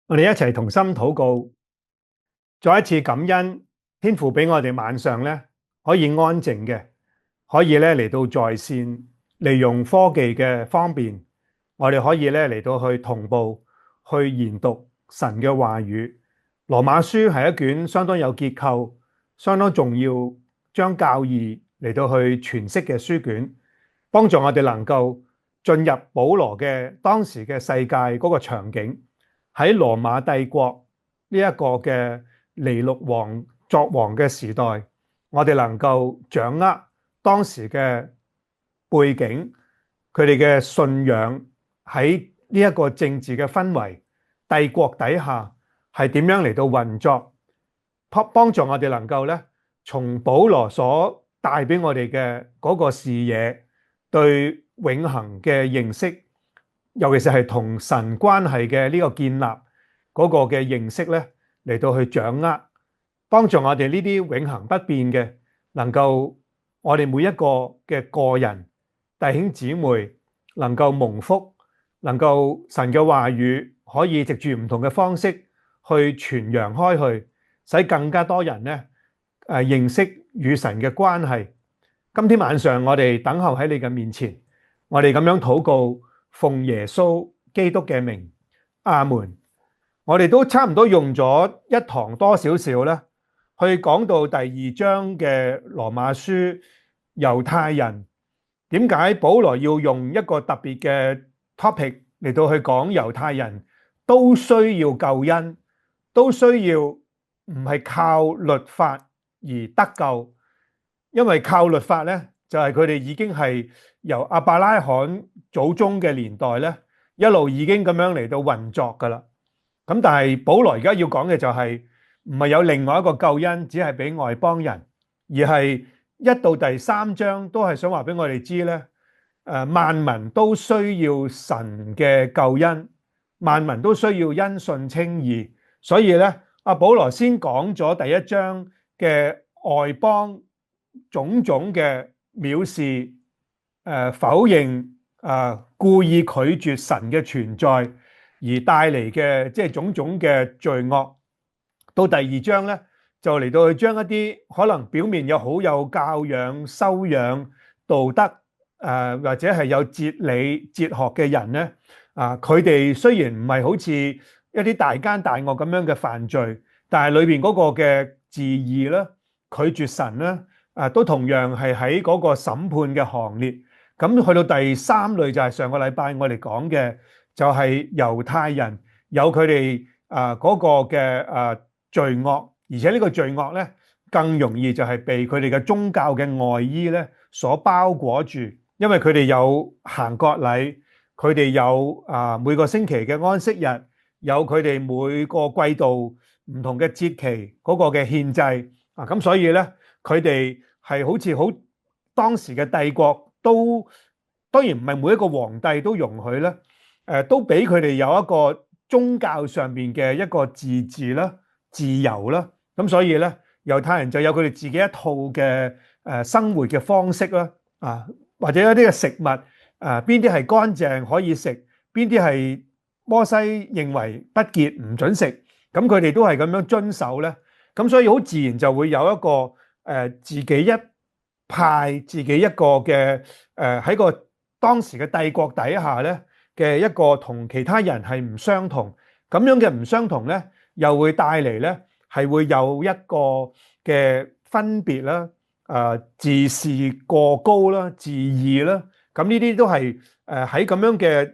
我哋一齊同心禱告，再一次感恩天父俾我哋晚上咧可以安靜嘅，可以咧嚟到在線，利用科技嘅方便，我哋可以咧嚟到去同步去研讀神嘅話語。羅馬書係一卷相當有結構、相當重要，將教義嚟到去詮釋嘅書卷，幫助我哋能夠進入保羅嘅當時嘅世界嗰個場景。喺羅馬帝國呢一個嘅尼祿王作王嘅時代，我哋能夠掌握當時嘅背景，佢哋嘅信仰喺呢一個政治嘅氛圍、帝國底下係點樣嚟到運作，幫助我哋能夠咧從保羅所帶俾我哋嘅嗰個視野，對永恆嘅認識，尤其是係同神關係嘅呢個建立嗰個嘅認識咧，嚟到去掌握，幫助我哋呢啲永恆不變嘅，能夠我哋每一個嘅個人弟兄姊妹能夠蒙福，能夠神嘅話語可以藉住唔同嘅方式去傳揚開去，使更加多人咧認識與神嘅關係。今天晚上我哋等候喺你嘅面前，我哋咁樣禱告，奉耶穌基督嘅名，阿門。我哋都差唔多用咗一堂多少少咧，去講到第二章嘅羅馬書，猶太人點解保羅要用一個特別嘅 topic 嚟到去講猶太人都需要救恩，都需要唔係靠律法而得救，因為靠律法咧就係佢哋已經係由亞伯拉罕祖宗嘅年代咧一路已經咁樣嚟到運作噶啦。咁但係保羅而家要講嘅就係唔係有另外一個救恩，只係俾外邦人，而係一到第三章都係想話俾我哋知咧，萬民都需要神嘅救恩，萬民都需要因信稱義，所以咧阿保羅先講咗第一章嘅外邦種種嘅藐視，否認，故意拒絕神嘅存在。而帶嚟嘅即係種種嘅罪惡，到第二章咧就嚟到去將一啲可能表面有好有教養、修養、道德或者係有哲理、哲學嘅人咧，佢哋雖然唔係好似一啲大奸大惡咁樣嘅犯罪，但係裏邊嗰個嘅自義啦、拒絕神啦，都同樣係喺嗰個審判嘅行列。咁去到第三類就係上個禮拜我哋講嘅。就係猶太人有佢哋嗰個嘅罪惡，而且呢個罪惡咧更容易就係被佢哋嘅宗教嘅外衣咧所包裹住，因為佢哋有行割禮，佢哋有每個星期嘅安息日，有佢哋每個季度唔同嘅節期嗰個嘅獻祭咁所以咧佢哋係好似好當時嘅帝國都當然唔係每一個皇帝都容許咧。都俾佢哋有一個宗教上面嘅一個自治啦、自由啦，咁所以咧猶太人就有佢哋自己一套嘅生活嘅方式啦，或者一啲嘅食物邊啲係乾淨可以食，邊啲係摩西認為不潔唔準食，咁佢哋都係咁樣遵守咧，咁所以好自然就會有一個自己一派、自己一個嘅喺個當時嘅帝國底下咧。嘅一個同其他人係唔相同，咁樣嘅唔相同咧，又會帶嚟咧係會有一個嘅分別啦，自視過高啦，自義啦，咁呢啲都係喺咁樣嘅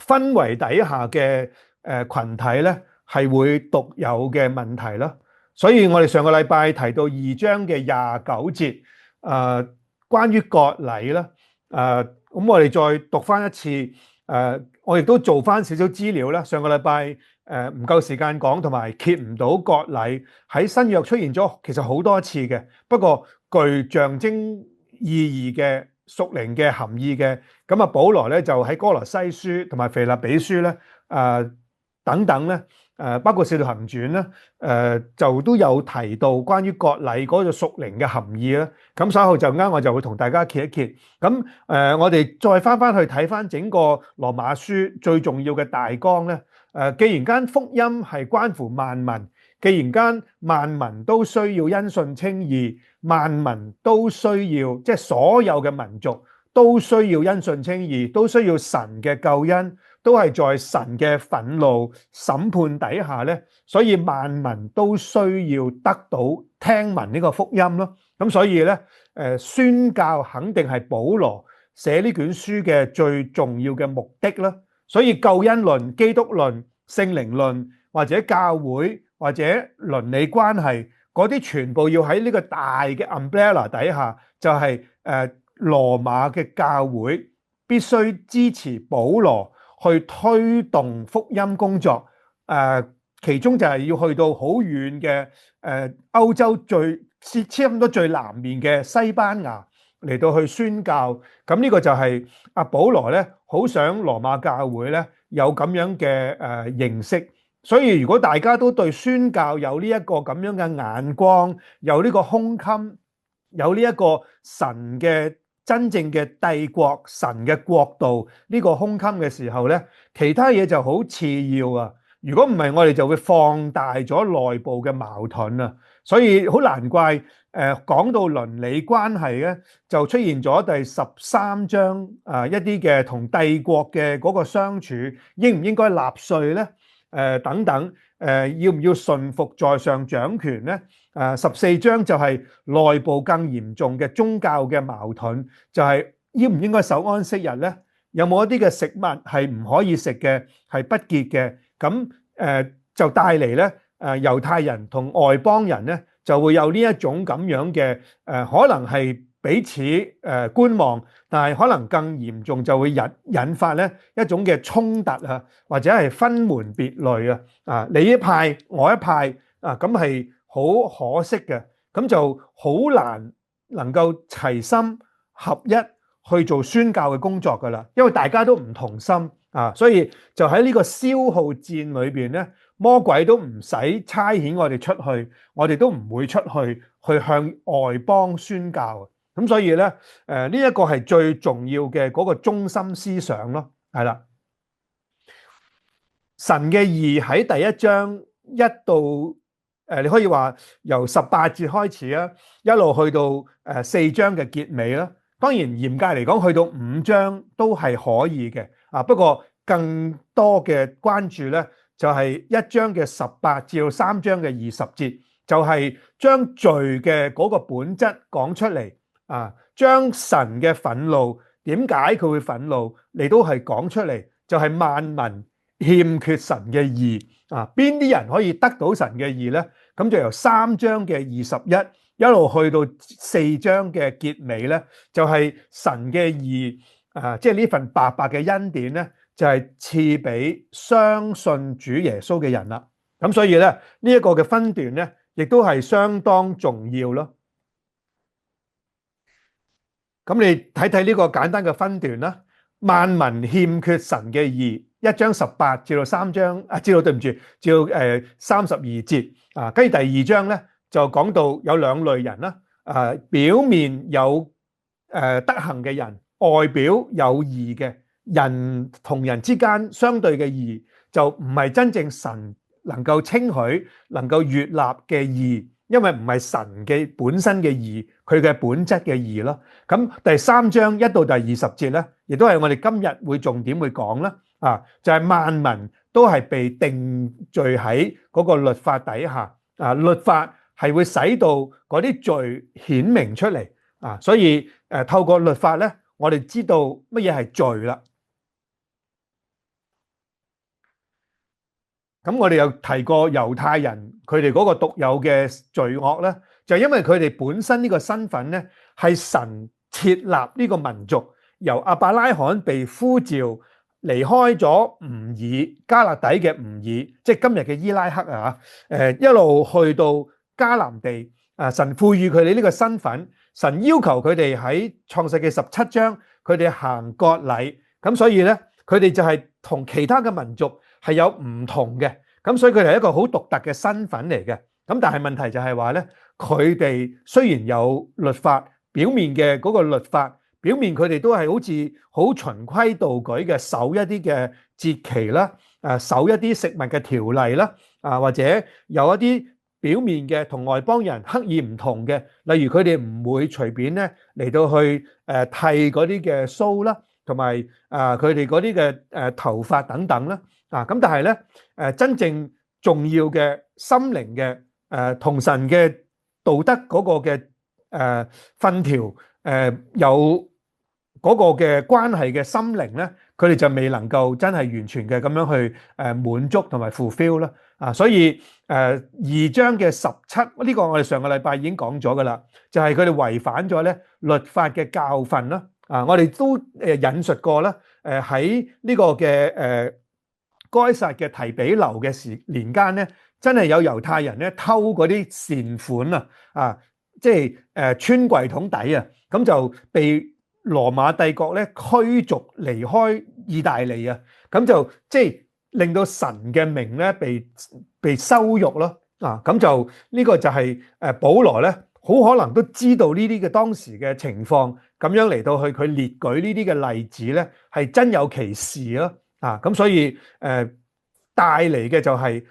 氛圍底下嘅羣體咧，係會獨有嘅問題啦。所以我哋上個禮拜提到2章嘅29節，關於割禮啦，咁我哋再讀翻一次，我亦都做翻少少資料啦。上個禮拜唔夠時間講，同埋揭唔到割禮喺新約出現咗，其實好多次嘅。不過具象徵意義嘅屬靈嘅含義嘅，咁保羅咧就喺哥羅西書同埋腓立比書咧，等等咧，包括《使徒行傳》咧，就都有提到關於割禮嗰個屬靈嘅含義啦。咁稍後就啱我就會同大家揭一揭。咁我哋再翻去睇翻整個羅馬書最重要嘅大綱咧。既然間福音係關乎萬民，既然間萬民都需要因信稱義，萬民都需要即係所有嘅民族都需要因信稱義，都需要神嘅救恩，都係在神嘅憤怒審判底下咧，所以萬民都需要得到聽聞呢個福音咯。咁所以咧，宣教肯定係保羅寫呢卷書嘅最重要嘅目的啦。所以救恩論、基督論、聖靈論或者教會或者倫理關係嗰啲，全部要喺呢個大嘅 umbrella 底下，就係羅馬嘅教會必須支持保羅去推動福音工作。其中就係要去到好遠嘅歐洲差唔多最南面嘅西班牙嚟到去宣教。咁呢個就係阿保羅咧，好想羅馬教會咧有咁樣嘅認識。所以如果大家都對宣教有呢一個咁樣嘅眼光，有呢個胸襟，有呢一個神嘅真正嘅帝國、神嘅國度呢個胸襟嘅時候咧，其他嘢就好次要啊。如果唔係，我哋就會放大咗內部嘅矛盾啊。所以好難怪講到倫理關係咧，就出現咗第13章一啲嘅同帝國嘅嗰個相處，應唔應該納稅咧？等等，要唔要順服在上掌權咧？14章就係內部更嚴重嘅宗教嘅矛盾，就係應唔應該守安息日咧？有冇一啲嘅食物係唔可以食嘅，係不潔嘅？咁就帶嚟咧猶太人同外邦人咧就會有呢一種咁樣嘅可能係彼此觀望，但係可能更嚴重就會引發咧一種嘅衝突啊，或者係分門別類啊，你一派我一派啊，咁係好可惜嘅。咁就好難能夠齊心合一去做宣教嘅工作噶啦，因為大家都唔同心啊，所以就喺呢個消耗戰裏邊咧，魔鬼都唔使差遣我哋出去，我哋都唔會出去向外邦宣教。咁所以咧，呢一個係最重要嘅嗰個中心思想咯，係啦。神嘅義喺第1章1到你可以話由18節開始啊，一路去到4章嘅結尾啦。當然嚴格嚟講，去到5章都係可以嘅啊。不過更多嘅關注咧，就係1章嘅18至到3章嘅20節，就係將罪嘅嗰個本質講出嚟啊，將神嘅憤怒點解佢會憤怒，你都係講出嚟，就係萬民欠缺神嘅義啊。邊啲人可以得到神嘅義咧？咁就由3章嘅21一路去到4章嘅結尾咧，就係神嘅義啊，即係呢份白白嘅恩典咧，就係賜俾相信主耶穌嘅人啦。咁所以咧，呢一個嘅分段咧，亦都係相當重要咯。咁你睇睇呢個簡單嘅分段啦。萬民欠缺神嘅義，1章18至到3章至到至到32節啊。跟住第2章咧就講到有2類人啦，表面有德行嘅人，外表有義嘅人，同人之間相對嘅義就唔係真正神能夠稱許、能夠悅納嘅義，因為唔係神嘅本身嘅義，佢嘅本質嘅義咯。咁第3章1到第20節咧，亦都係我哋今日會重點會講啦。就係萬民都係被定罪喺嗰個律法底下啊，律法係會使到嗰啲罪顯明出嚟啊，所以透過律法咧，我哋知道乜嘢係罪啦。咁我哋有提過猶太人佢哋嗰個獨有嘅罪惡咧，就係因為佢哋本身呢個身份咧係神設立呢個民族，由亞伯拉罕被呼召離開咗吾爾加勒底嘅吾爾，即係今日嘅伊拉克啊，一路去到迦南地啊，神賦予佢哋呢個身份，神要求佢哋喺創世記17章佢哋行割禮，咁所以咧佢哋就係同其他嘅民族係有唔同嘅，咁所以佢哋係一個好獨特嘅身份嚟嘅。咁但係問題就係話咧，佢哋雖然有律法，表面嘅嗰個律法，表面佢哋都係好似好循規蹈矩嘅守一啲嘅節期啦，守一啲食物嘅條例啦，或者有一啲表面嘅同外邦人刻意唔同嘅，例如佢哋唔會隨便咧嚟到去剃嗰啲嘅鬚啦，同埋佢哋嗰啲嘅頭髮等等啦，咁但係咧真正重要嘅心靈嘅同神嘅道德嗰個嘅訓條有嗰個嘅關係嘅心靈咧，佢哋就未能夠真係完全嘅咁樣去滿足同埋 fulfill 啦，所以2章嘅17呢個我哋上個禮拜已經講咗噶啦，就係佢哋違反咗咧律法嘅教訓啦，我哋都引述過啦，喺呢個嘅該撒嘅提比留嘅年間咧，真係有猶太人咧偷嗰啲善款即係穿櫃桶底啊，咁就被羅馬帝國咧驅逐離開意大利啊，咁就即係令到神嘅名咧被羞辱咯，咁就呢個就係保羅咧好可能都知道呢啲嘅當時嘅情況，咁樣嚟到去佢列舉呢啲嘅例子咧係真有其事咯，咁所以帶嚟嘅就係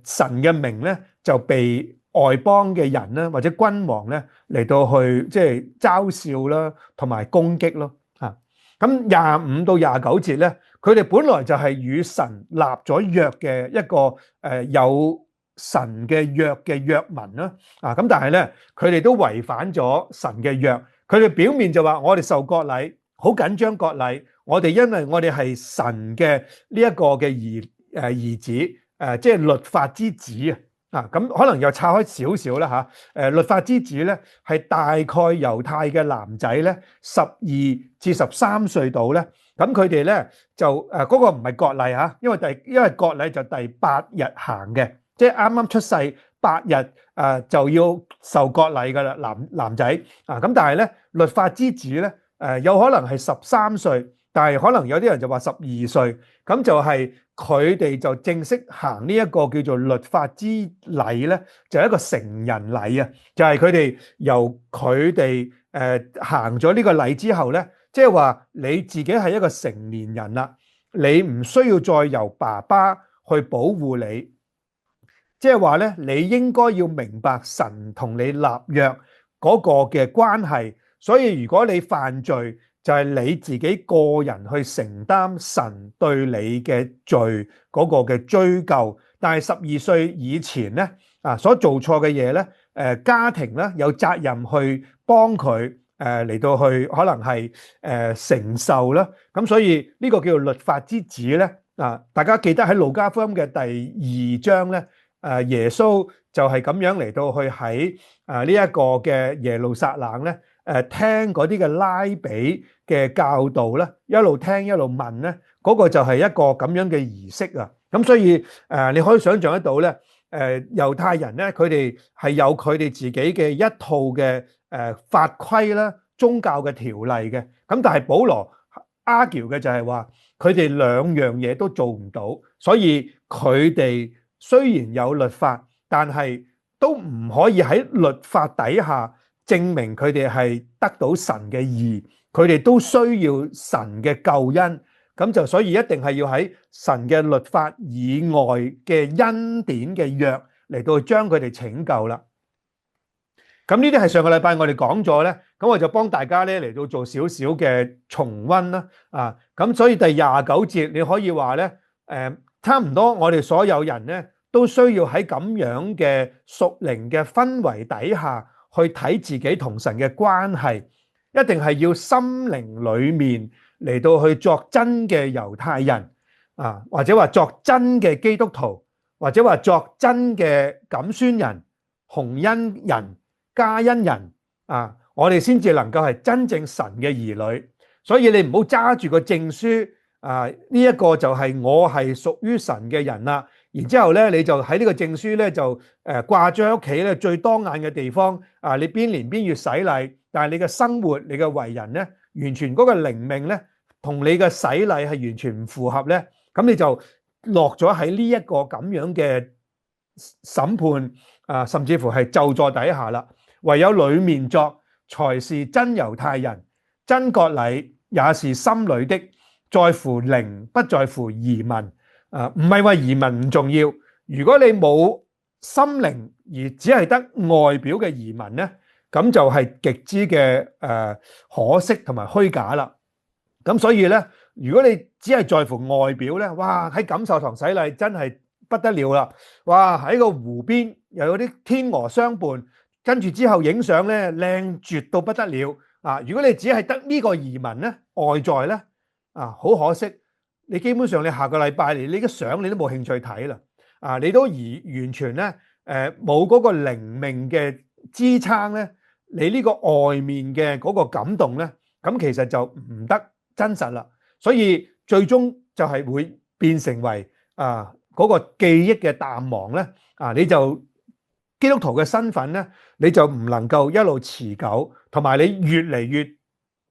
神嘅名咧就被外邦嘅人咧或者君王咧嚟到去即係嘲笑啦，同埋攻擊咯，咁25到29節咧，佢哋本來就係與神立咗約嘅一個有神嘅約嘅約民啦，咁但係咧佢哋都違反咗神嘅約，佢哋表面就話我哋受割禮，好緊張割禮，我哋因為我哋係神嘅呢一個嘅兒子，即係律法之子咁可能又拆開少少啦律法之子咧係大概猶太嘅男仔咧12至13歲度咧，咁佢哋咧就嗰個唔係割禮因為割禮就第8日行嘅，即係啱啱出世8日就要受割禮噶啦，男仔咁但係咧律法之子咧有可能係13歲，但係可能有啲人就話12歲，咁就係佢哋就正式行呢一個叫做律法之禮咧，就係一個成人禮就係佢哋由佢哋行咗呢個禮之後咧，即係話你自己係一個成年人啦，你唔需要再由爸爸去保護你，即係話咧你應該要明白神同你立約嗰個嘅關係，所以如果你犯罪，就係你自己個人去承擔神對你嘅罪嗰個嘅追究，但係12歲以前咧所做錯嘅嘢咧，家庭咧有責任去幫佢嚟到去可能係承受啦，咁所以呢個叫做律法之子咧大家記得喺路加福音嘅第2章咧，耶穌就係咁樣嚟到去喺呢一個嘅耶路撒冷咧。聽嗰啲嘅拉比嘅教導咧，一路聽一路問咧，嗰個就係一個咁樣嘅儀式咁所以你可以想象得到咧，猶太人咧，佢哋係有佢哋自己嘅一套嘅法規啦、宗教嘅條例嘅。咁但係保羅 argue 嘅就係話，佢哋兩樣嘢都做唔到，所以佢哋雖然有律法，但係都唔可以喺律法底下證明佢哋係得到神嘅義，佢哋都需要神嘅救恩，咁就所以一定係要喺神嘅律法以外嘅恩典嘅約嚟到將佢哋拯救啦。咁呢啲係上個禮拜我哋講咗咧，咁我就幫大家咧嚟到做少少嘅重溫啦。咁所以第29節你可以話咧，差唔多我哋所有人咧都需要喺咁樣嘅屬靈嘅氛圍底下。去睇自己同神嘅關係，一定係要心靈裏面嚟到去作真嘅猶太人或者話作真嘅基督徒，或者話作真嘅錦宣人、洪恩人、加恩人我哋先至能夠係真正神嘅兒女。所以你唔好揸住個證書呢一個就係我係屬於神嘅人啦。然之後咧，你就喺呢個證書咧就掛咗喺屋企咧最當眼嘅地方你邊年邊月洗禮，但係你嘅生活、你嘅為人咧，完全嗰個靈命咧，同你嘅洗禮係完全唔符合咧，咁你就落咗喺呢一個咁樣嘅審判啊，甚至乎係咒詛底下啦。唯有裏面作才是真猶太人，真割禮也是心裏的，在乎靈不在乎儀文。唔係話儀文唔重要，如果你冇心靈而只係得外表嘅儀文呢，咁就係極之嘅可惜同埋虛假啦。咁所以呢，如果你只係在乎外表呢，哇，喺錦繡堂洗禮真係不得了啦！哇，喺個湖邊又有啲天鵝相伴，跟住之後影相呢，靚絕到不得了啊！如果你只係得呢個儀文呢，外在呢，好可惜，你基本上你下個禮拜你嘅相你都冇興趣睇啦，你都完全呢冇嗰個靈命嘅支撐呢，你呢個外面嘅嗰個感動呢，咁其實就唔得真實啦，所以最終就係會變成為嗰個記憶嘅淡忘呢，你就基督徒嘅身份呢，你就唔能夠一路持久，同埋你越嚟越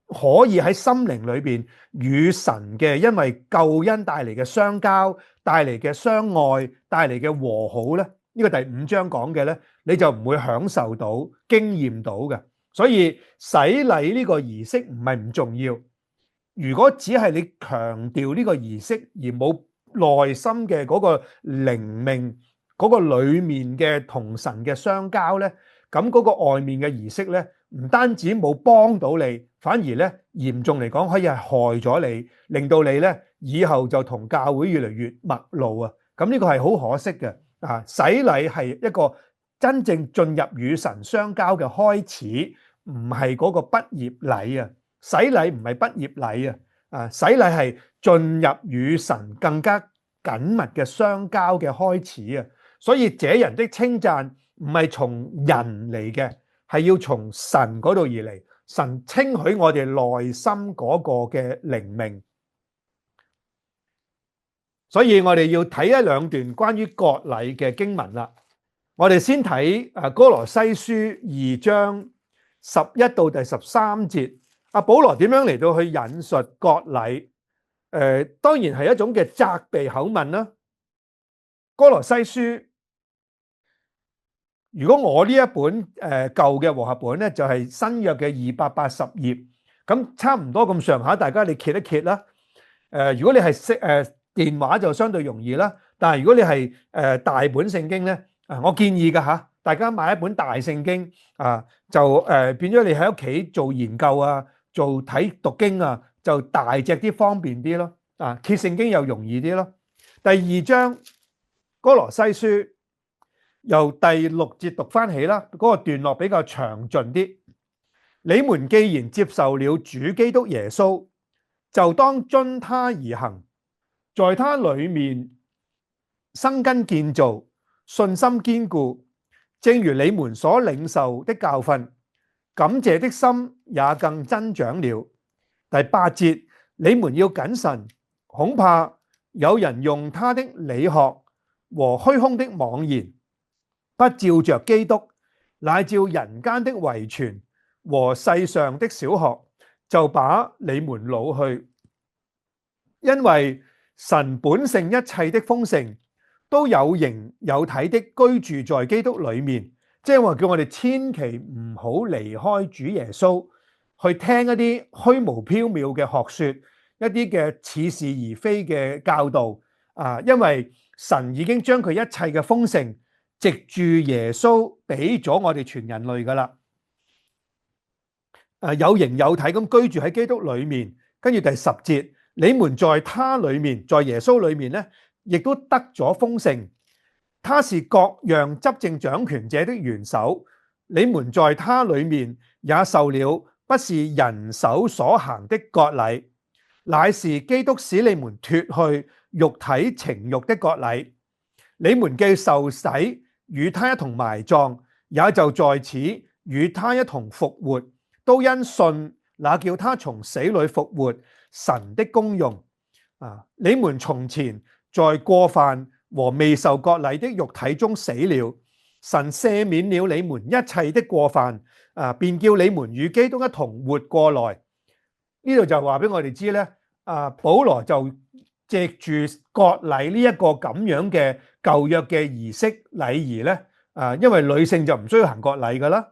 可以喺心靈裏邊與神嘅因為救恩帶嚟嘅相交、帶嚟嘅相愛、帶嚟嘅和好呢，呢個第5章講嘅呢，你就唔會享受到、經驗到嘅。所以洗禮呢個儀式唔係唔重要，如果只係你強調呢個儀式而冇內心嘅嗰個靈命嗰個裏面嘅同神嘅相交呢，咁嗰個外面嘅儀式呢，唔單止冇幫到你，反而呢嚴重嚟講可以係害咗你，令到你呢以後就同教會越嚟越陌路啊！咁呢個係好可惜嘅啊！洗禮係一個真正進入與神相交嘅開始，唔係嗰個畢業禮啊！洗禮唔係畢業禮啊！洗禮係進入與神更加緊密嘅相交嘅開始啊！所以這人的稱讚唔係從人嚟嘅，係要從神嗰度而嚟。神稱許我哋內心嗰個嘅靈命。所以我哋要睇一兩段關於割禮嘅經文啦。我哋先睇哥羅西書2章11到第13節。保羅點樣嚟到去引述割禮？當然係一種嘅責備口吻啦。哥羅西書，如果我呢一本舊嘅和合本咧，就係新約嘅280頁，咁差唔多咁上下，大家你揭一揭啦。如果你係識電話就相對容易啦，但係如果你係大本聖經咧，我建議㗎嚇，大家買一本大聖經就變咗你喺屋企做研究啊，做睇讀經啊，就大隻啲方便啲咯。揭聖經又容易啲咯。第2章哥羅西書由第6節讀翻起啦，嗰個段落比較詳盡啲。你們既然接受了主基督耶穌，就當遵他而行，在他裡面生根建造，信心堅固，正如你們所領受的教訓，感謝的心也更增長了。第8節，你們要謹慎，恐怕有人用他的理學和虛空的妄言，不照着基督，乃照人間的遺傳和世上的小學，就把你們擄去。因為神本性一切的豐盛，都有形有體的居住在基督裡面，即係話叫我哋千祈唔好離開主耶穌，去聽一啲虛無縹緲嘅學說，一啲嘅似是而非嘅教導因為神已經將佢一切嘅豐盛藉住耶穌俾咗我哋全人類噶啦，有形有體咁居住喺基督裡面。跟住第10節，你們在他裡面，在耶穌裡面呢，亦都得咗豐盛。他是各樣執政掌權者的元首。你們在他裡面也受了不是人手所行的割禮，乃是基督使你們脫去肉體情慾的割禮。你們既受洗，與他一同埋葬，也就在此與他一同復活，都因信那叫他從死裡復活神的功用。你們從前在過犯和未受割禮的肉體中死了，神赦免了你們一切的過犯，便叫你們與基督一同活過來。呢度就話俾我哋知咧，保羅就藉住割禮呢一個咁樣嘅舊約嘅儀式禮儀咧，因為女性就唔需要行割禮噶啦，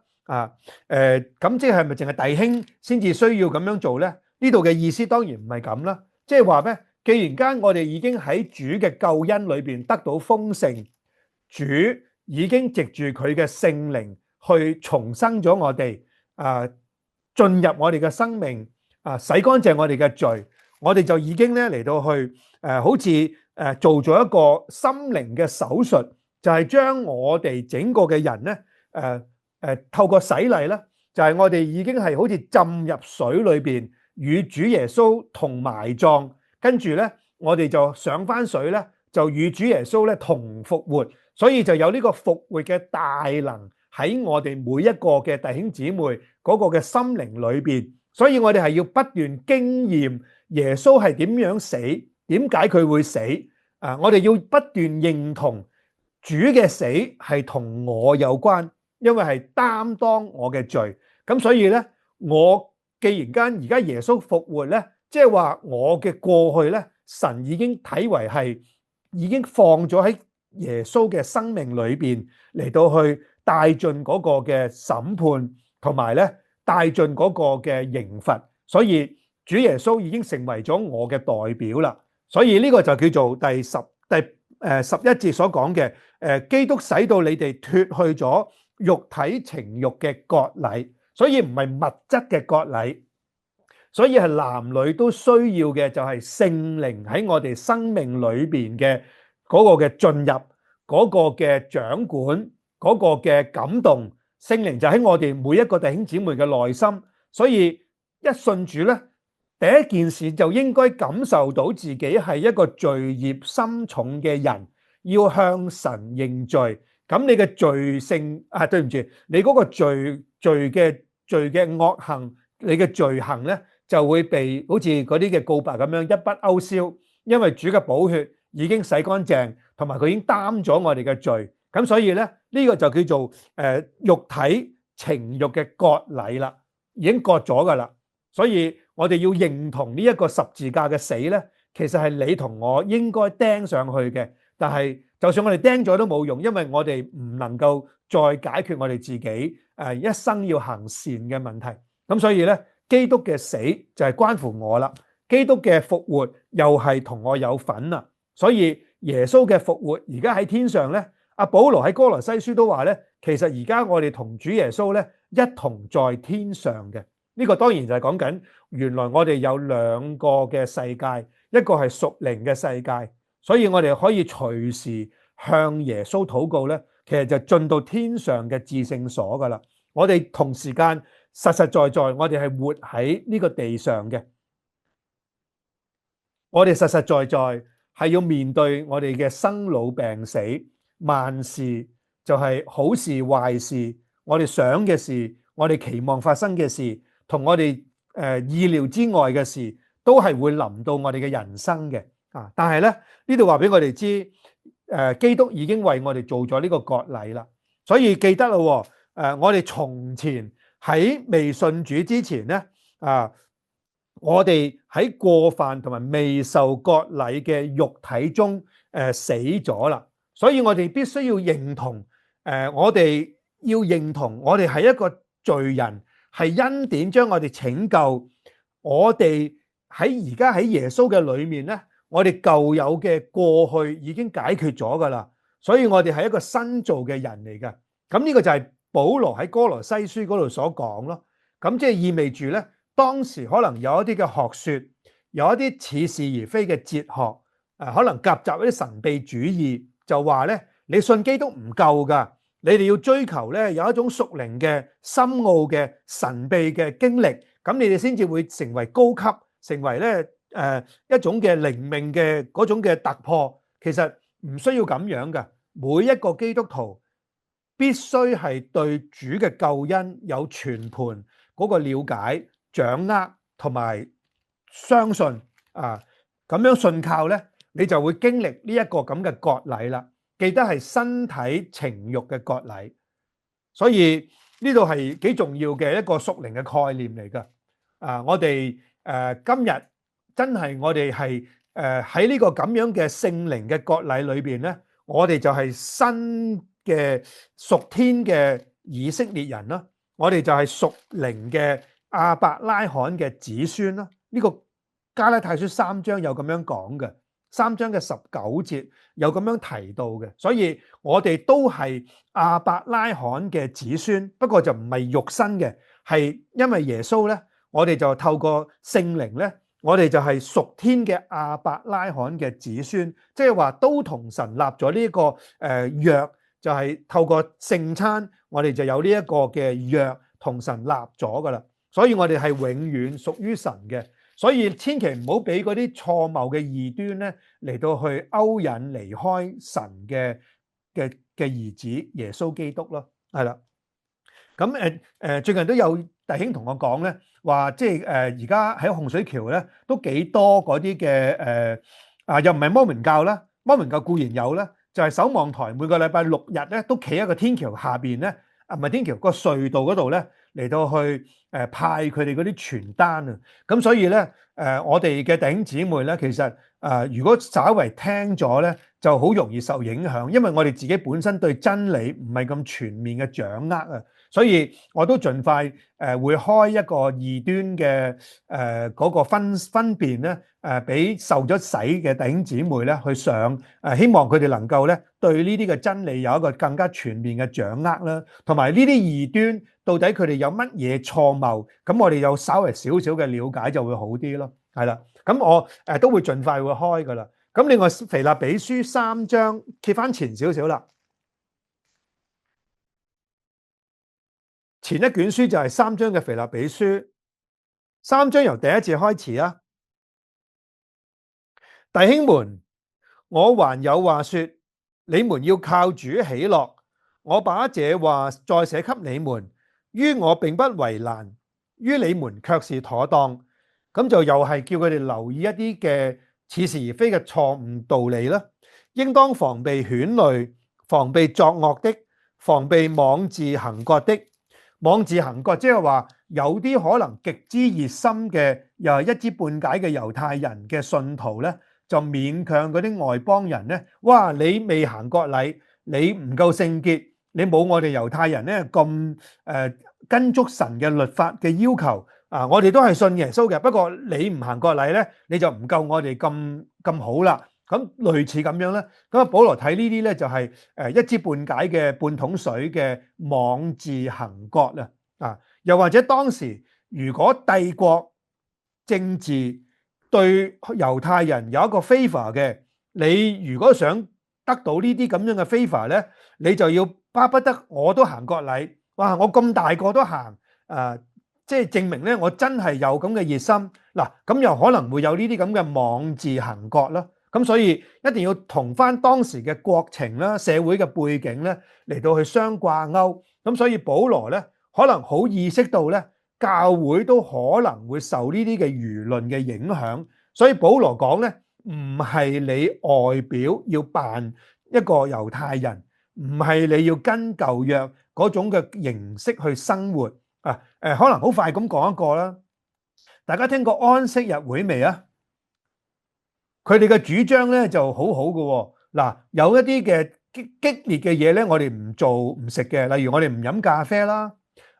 咁即係咪淨係弟兄先至需要咁樣做咧？呢度嘅意思當然唔係咁啦，即係話咩？既然間我哋已經喺主嘅救恩裏邊得到豐盛，主已經藉住佢嘅聖靈去重生咗我哋，進入我哋嘅生命，洗乾淨我哋嘅罪，我哋就已經咧嚟到去好似做咗一個心靈嘅手術，就係將我哋整個嘅人咧透過洗禮咧，就係我哋已經係好似浸入水裏邊，與主耶穌同埋葬，跟住咧我哋就上翻水咧，就與主耶穌咧同復活，所以就有呢個復活嘅大能喺我哋每一個嘅弟兄姊妹嗰個嘅心靈裏邊，所以我哋係要不斷經驗耶穌係點樣死，點解佢會死，我哋要不斷認同主嘅死係同我有關，因為係擔當我嘅罪，咁所以咧我既然間而家耶穌復活咧，即係話我嘅過去咧，神已經睇為係已經放咗喺耶穌嘅生命裏邊嚟到去帶進嗰個嘅審判，同埋咧帶進嗰個嘅刑罰，所以主耶穌已經成為咗我嘅代表啦。所以呢個就叫做第11節所講嘅基督使到你哋脫去咗肉體情慾嘅割禮，所以唔係物質嘅割禮，所以係男女都需要嘅就係聖靈喺我哋生命裏邊嘅嗰個嘅進入，嗰個嘅掌管，嗰個嘅感動，聖靈就喺我哋每一個弟兄姊妹嘅內心，所以一信主咧，第一件事就應該感受到自己係一個罪孽深重嘅人，要向神認罪。咁你嘅罪性對唔住，你嗰個罪嘅惡行，你嘅罪行咧就會被好似嗰啲嘅告白咁樣一筆勾銷，因為主嘅寶血已經洗乾淨，同埋佢已經擔咗我哋嘅罪。咁所以咧呢個就叫做肉體情慾嘅割禮啦，已經割咗噶啦。所以我哋要認同呢一個十字架嘅死咧，其實係你同我應該釘上去嘅。但係就算我哋釘咗都冇用，因為我哋唔能夠再解決我哋自己一生要行善嘅問題。咁所以咧，基督嘅死就係關乎我啦，基督嘅復活又係同我有份啦。所以耶穌嘅復活而家喺天上咧，阿保羅喺哥羅西書都話咧，其實而家我哋同主耶穌咧一同在天上嘅。呢個當然就係講緊原來我哋有兩個嘅世界，一個係屬靈嘅世界，所以我哋可以隨時向耶穌禱告咧，其實就進到天上嘅至聖所噶啦。我哋同時間實實在在，我哋係活喺呢個地上嘅，我哋實實在在係要面對我哋嘅生老病死，萬事就係好事壞事，我哋想嘅事，我哋期望發生嘅事，同我哋意料之外嘅事，都係會臨到我哋嘅人生嘅。但係咧呢度話俾我哋知，基督已經為我哋做咗呢個割禮啦。所以記得咯，我哋從前喺未信主之前咧，我哋喺過犯同埋未受割禮嘅肉體中死咗啦。所以我哋必須要認同，我哋要認同我哋係一個罪人，係恩典將我哋拯救。我哋喺而家喺耶穌嘅裏面咧，我哋舊有嘅過去已經解決咗噶啦，所以我哋係一個新造嘅人嚟嘅。咁呢個就係保羅喺哥羅西書嗰度所講咯。咁即係意味住咧，當時可能有一啲嘅學說，有一啲似是而非嘅哲學，可能夾雜一啲神秘主義，就話咧，你信基督唔夠噶，你哋要追求咧有一種屬靈嘅深奧嘅神秘嘅經歷，咁你哋先至會成為高級，成為咧一種嘅靈命嘅嗰種嘅突破。其實唔需要咁樣嘅，每一個基督徒必須係對主嘅救恩有全盤嗰個了解、掌握同埋相信咁樣信靠咧，你就會經歷呢一個咁嘅割禮啦。記得係身體情慾嘅割禮，所以呢度係幾重要嘅一個屬靈嘅概念嚟噶。我哋今日真係我哋係喺呢個咁樣嘅聖靈嘅割禮裏邊咧，我哋就係新嘅屬天嘅以色列人啦，我哋就係屬靈嘅亞伯拉罕嘅子孫啦。呢個加拉太書3章有咁樣講嘅，3章嘅19節有咁樣提到嘅，所以我哋都係亞伯拉罕嘅子孫，不過就唔係肉身嘅，係因為耶穌咧，我哋就透過聖靈咧。我哋就係屬天嘅亞伯拉罕嘅子孫，即係話都同神立咗呢個約，就係透過聖餐，我哋就有呢一個嘅約同神立咗噶啦。所以我哋係永遠屬於神嘅，所以千祈唔好俾嗰啲錯謬嘅異端咧嚟到去勾引離開神嘅兒子耶穌基督咯，係啦。咁最近都有弟兄同我講咧。話即係而家喺洪水橋咧都幾多嗰啲嘅又唔係摩門教啦，摩門教固然有啦，就係守望台每個禮拜6日咧都企喺個天橋下邊咧，唔係天橋個隧道嗰度咧嚟到去派佢哋嗰啲傳單啊，咁所以咧我哋嘅弟兄姊妹咧，其實如果稍為聽咗咧，就好容易受影響，因為我哋自己本身對真理唔係咁全面嘅掌握啊。所以我都盡快會開一個異端嘅嗰個分辨咧，俾受咗洗嘅弟兄姊妹咧去上，希望佢哋能夠咧對呢啲嘅真理有一個更加全面嘅掌握啦，同埋呢啲異端到底佢哋有乜嘢錯謬，咁我哋有稍微少少嘅了解就會好啲咯，係啦，咁我都會盡快會開噶啦。咁另外腓立比書3章揭翻前少少啦。前一卷書就係3章嘅腓立比書，3章由第一節開始啊。弟兄們，我還有話說，你們要靠主喜樂。我把這話再寫給你們，於我並不為難，於你們卻是妥當。咁就又係叫佢哋留意一啲嘅似是而非嘅錯誤道理啦。應當防備犬類，防備作惡的，防備妄自行割的。妄自行割，即係話有啲可能極之熱心嘅，又係一知半解嘅猶太人嘅信徒咧，就勉強嗰啲外邦人咧，哇！你未行割禮，你唔夠聖潔，你冇我哋猶太人咧咁跟足神嘅律法嘅要求啊！我哋都係信耶穌嘅，不過你唔行割禮咧，你就唔夠我哋咁好啦。咁類似咁樣咧，咁啊保羅睇呢啲咧就係一知半解嘅半桶水嘅妄自行割啊！又或者當時如果帝國政治對猶太人有一個 favor 嘅，你如果想得到呢啲咁樣嘅 favor 咧，你就要巴不得我都行割禮，哇！我咁大個都行，即係證明咧我真係有咁嘅熱心嗱，咁又可能會有呢啲咁嘅妄自行割啦。咁所以一定要同翻當時嘅國情啦、社會嘅背景咧嚟到去相掛鈎。咁所以保羅咧可能好意識到咧，教會都可能會受呢啲嘅輿論嘅影響。所以保羅講咧，唔係你外表要扮一個猶太人，唔係你要跟舊約嗰種嘅形式去生活啊。可能好快咁講一個啦。大家聽過安息日會未啊？佢哋嘅主張咧就好好嘅，嗱，有一啲嘅激烈嘅嘢咧，我哋唔做唔食嘅，例如我哋唔飲咖啡啦，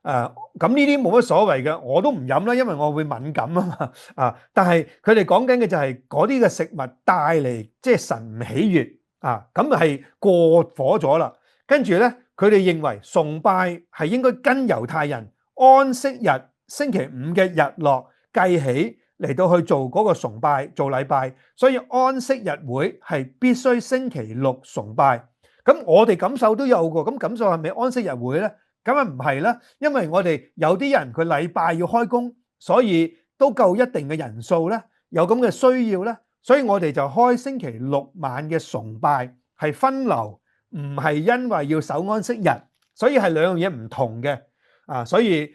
咁呢啲冇乜所謂嘅，我都唔飲啦，因為我會敏感啊嘛，但係佢哋講緊嘅就係嗰啲嘅食物帶嚟即係神唔喜悅啊，咁係過火咗啦。跟住咧，佢哋認為崇拜係應該跟猶太人安息日星期5嘅日落計起嚟到去做嗰個崇拜做禮拜，所以安息日會係必須星期6崇拜。咁我哋感受都有嘅，咁感受係咪安息日會呢？咁啊唔係啦，因為我哋有啲人佢禮拜要開工，所以都夠一定嘅人數呢，有咁嘅需要呢，所以我哋就開星期6晚嘅崇拜，係分流，唔係因為要守安息日，所以係兩樣嘢唔同嘅啊，所以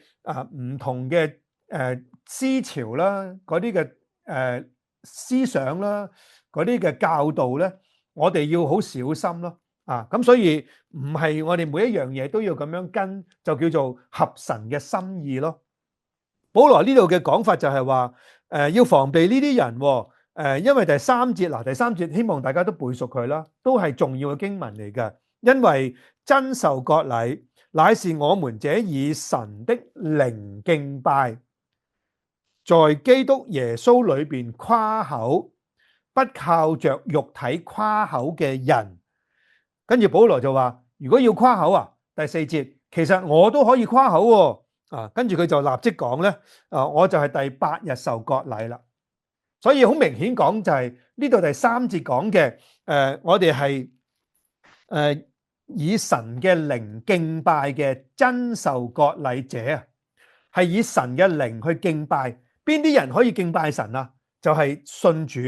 唔同嘅思潮啦，嗰啲嘅思想啦，嗰啲嘅教導咧，我哋要好小心咯。咁所以唔係我哋每一樣嘢都要咁樣跟，就叫做合神嘅心意咯。保羅呢度嘅講法就係話，要防備呢啲人，因為第三節希望大家都背熟佢啦，都係重要嘅經文嚟嘅。因為真受割禮，乃是我們這以神的靈敬拜，在基督耶穌裏邊誇口，不靠着肉體誇口嘅人。跟住保羅就話：如果要誇口啊，第四節，其實我都可以誇口喎。跟住佢就立即講咧，我就係第8日受割禮啦。所以好明顯講就係呢度第3節講嘅，我哋係以神嘅靈敬拜嘅真受割禮者啊，係以神嘅靈去敬拜。邊啲人可以敬拜神啊？就係信主、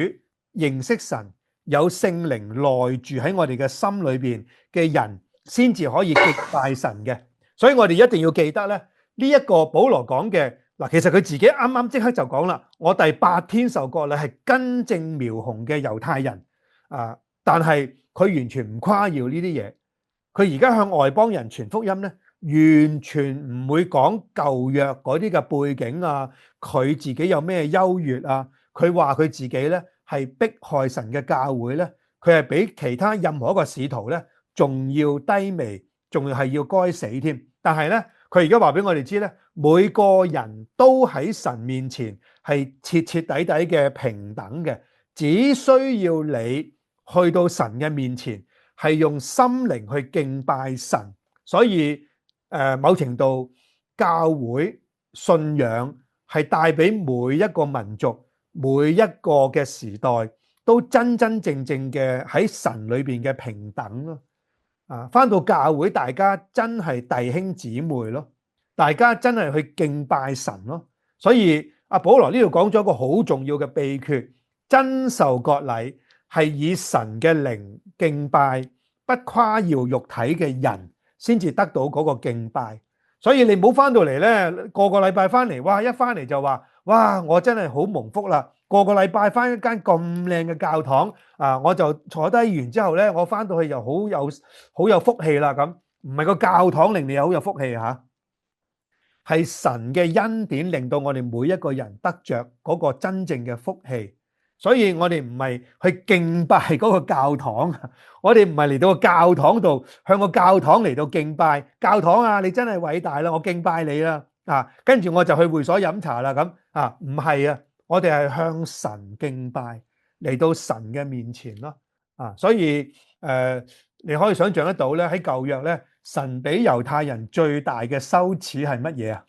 認識神、有聖靈內住喺我哋嘅心裏邊嘅人，先至可以敬拜神嘅。所以我哋一定要記得咧，呢一個保羅講嘅嗱，其實佢自己啱啱即刻就講啦，我第8天受割禮係根正苗紅嘅猶太人啊，但係佢完全唔誇耀呢啲嘢。佢而家向外邦人傳福音咧，完全唔會講舊約嗰啲嘅背景啊，佢自己有咩優越啊？佢話佢自己咧係迫害神嘅教會咧，佢係比其他任何一個使徒咧仲要低微，仲要係要該死添。但係咧，佢而家話俾我哋知咧，每個人都喺神面前係徹徹底底嘅平等嘅，只需要你去到神嘅面前，係用心靈去敬拜神。所以某程度教會信仰係帶俾每一個民族、每一個嘅時代都真真正正嘅喺神裏邊嘅平等咯。返到教會大家真係弟兄姊妹咯，大家真係去敬拜神咯。所以阿保羅呢度講咗一個好重要嘅秘訣，真受割禮係以神嘅靈敬拜，不誇耀肉體嘅人先至得到嗰個敬拜。所以你唔好翻到嚟咧，個個禮拜翻嚟，哇！一翻嚟就話，哇！我真係好蒙福啦！個個禮拜翻一間咁靚嘅教堂我就坐低完之後咧，我翻到去又好有福氣啦咁。唔係個教堂令你好有福氣嚇，係神嘅恩典令到我哋每一個人得着嗰個真正嘅福氣。所以我哋唔係去敬拜嗰個教堂，我哋唔係嚟到個教堂度向個教堂嚟到敬拜。教堂啊，你真係偉大啦，我敬拜你啦跟住我就去會所飲茶啦咁唔係啊，我哋係向神敬拜，嚟到神嘅面前咯所以你可以想象得到咧，喺舊約咧，神俾猶太人最大嘅羞恥係乜嘢啊？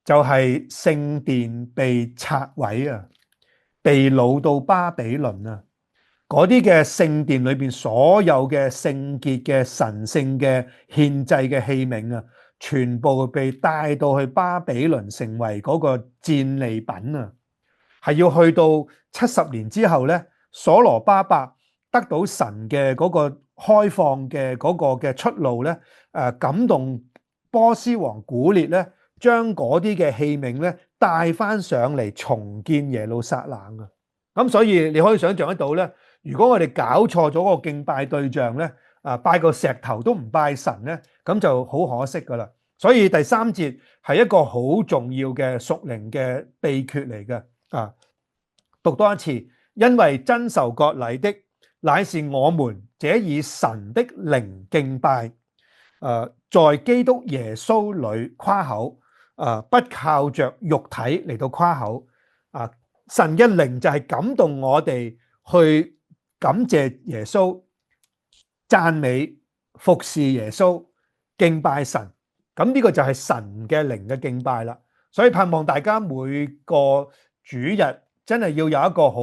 就係聖殿被拆毀啊，被擄到巴比倫啊！嗰啲嘅聖殿裏邊所有嘅聖潔嘅神聖嘅獻祭嘅器皿啊，全部被帶到去巴比倫，成為嗰個戰利品啊！係要去到70年之後咧，所羅巴伯得到神嘅嗰個開放嘅嗰個嘅出路咧，感動波斯王古列咧，將嗰啲嘅器皿咧帶翻上嚟重建耶路撒冷啊！咁所以你可以想象得到咧，如果我哋搞錯咗個敬拜對象咧，拜個石頭都唔拜神咧，咁就好可惜噶啦。所以第3節係一個好重要嘅屬靈嘅秘訣嚟嘅讀多一次，因為真受割禮的，乃是我們這以神的靈敬拜，在基督耶穌裏誇口，不靠着肉體嚟到誇口神嘅靈就係感動我哋去感謝耶穌、讚美、服侍耶穌、敬拜神。咁呢個就係神嘅靈嘅敬拜啦。所以盼望大家每個主日真係要有一個好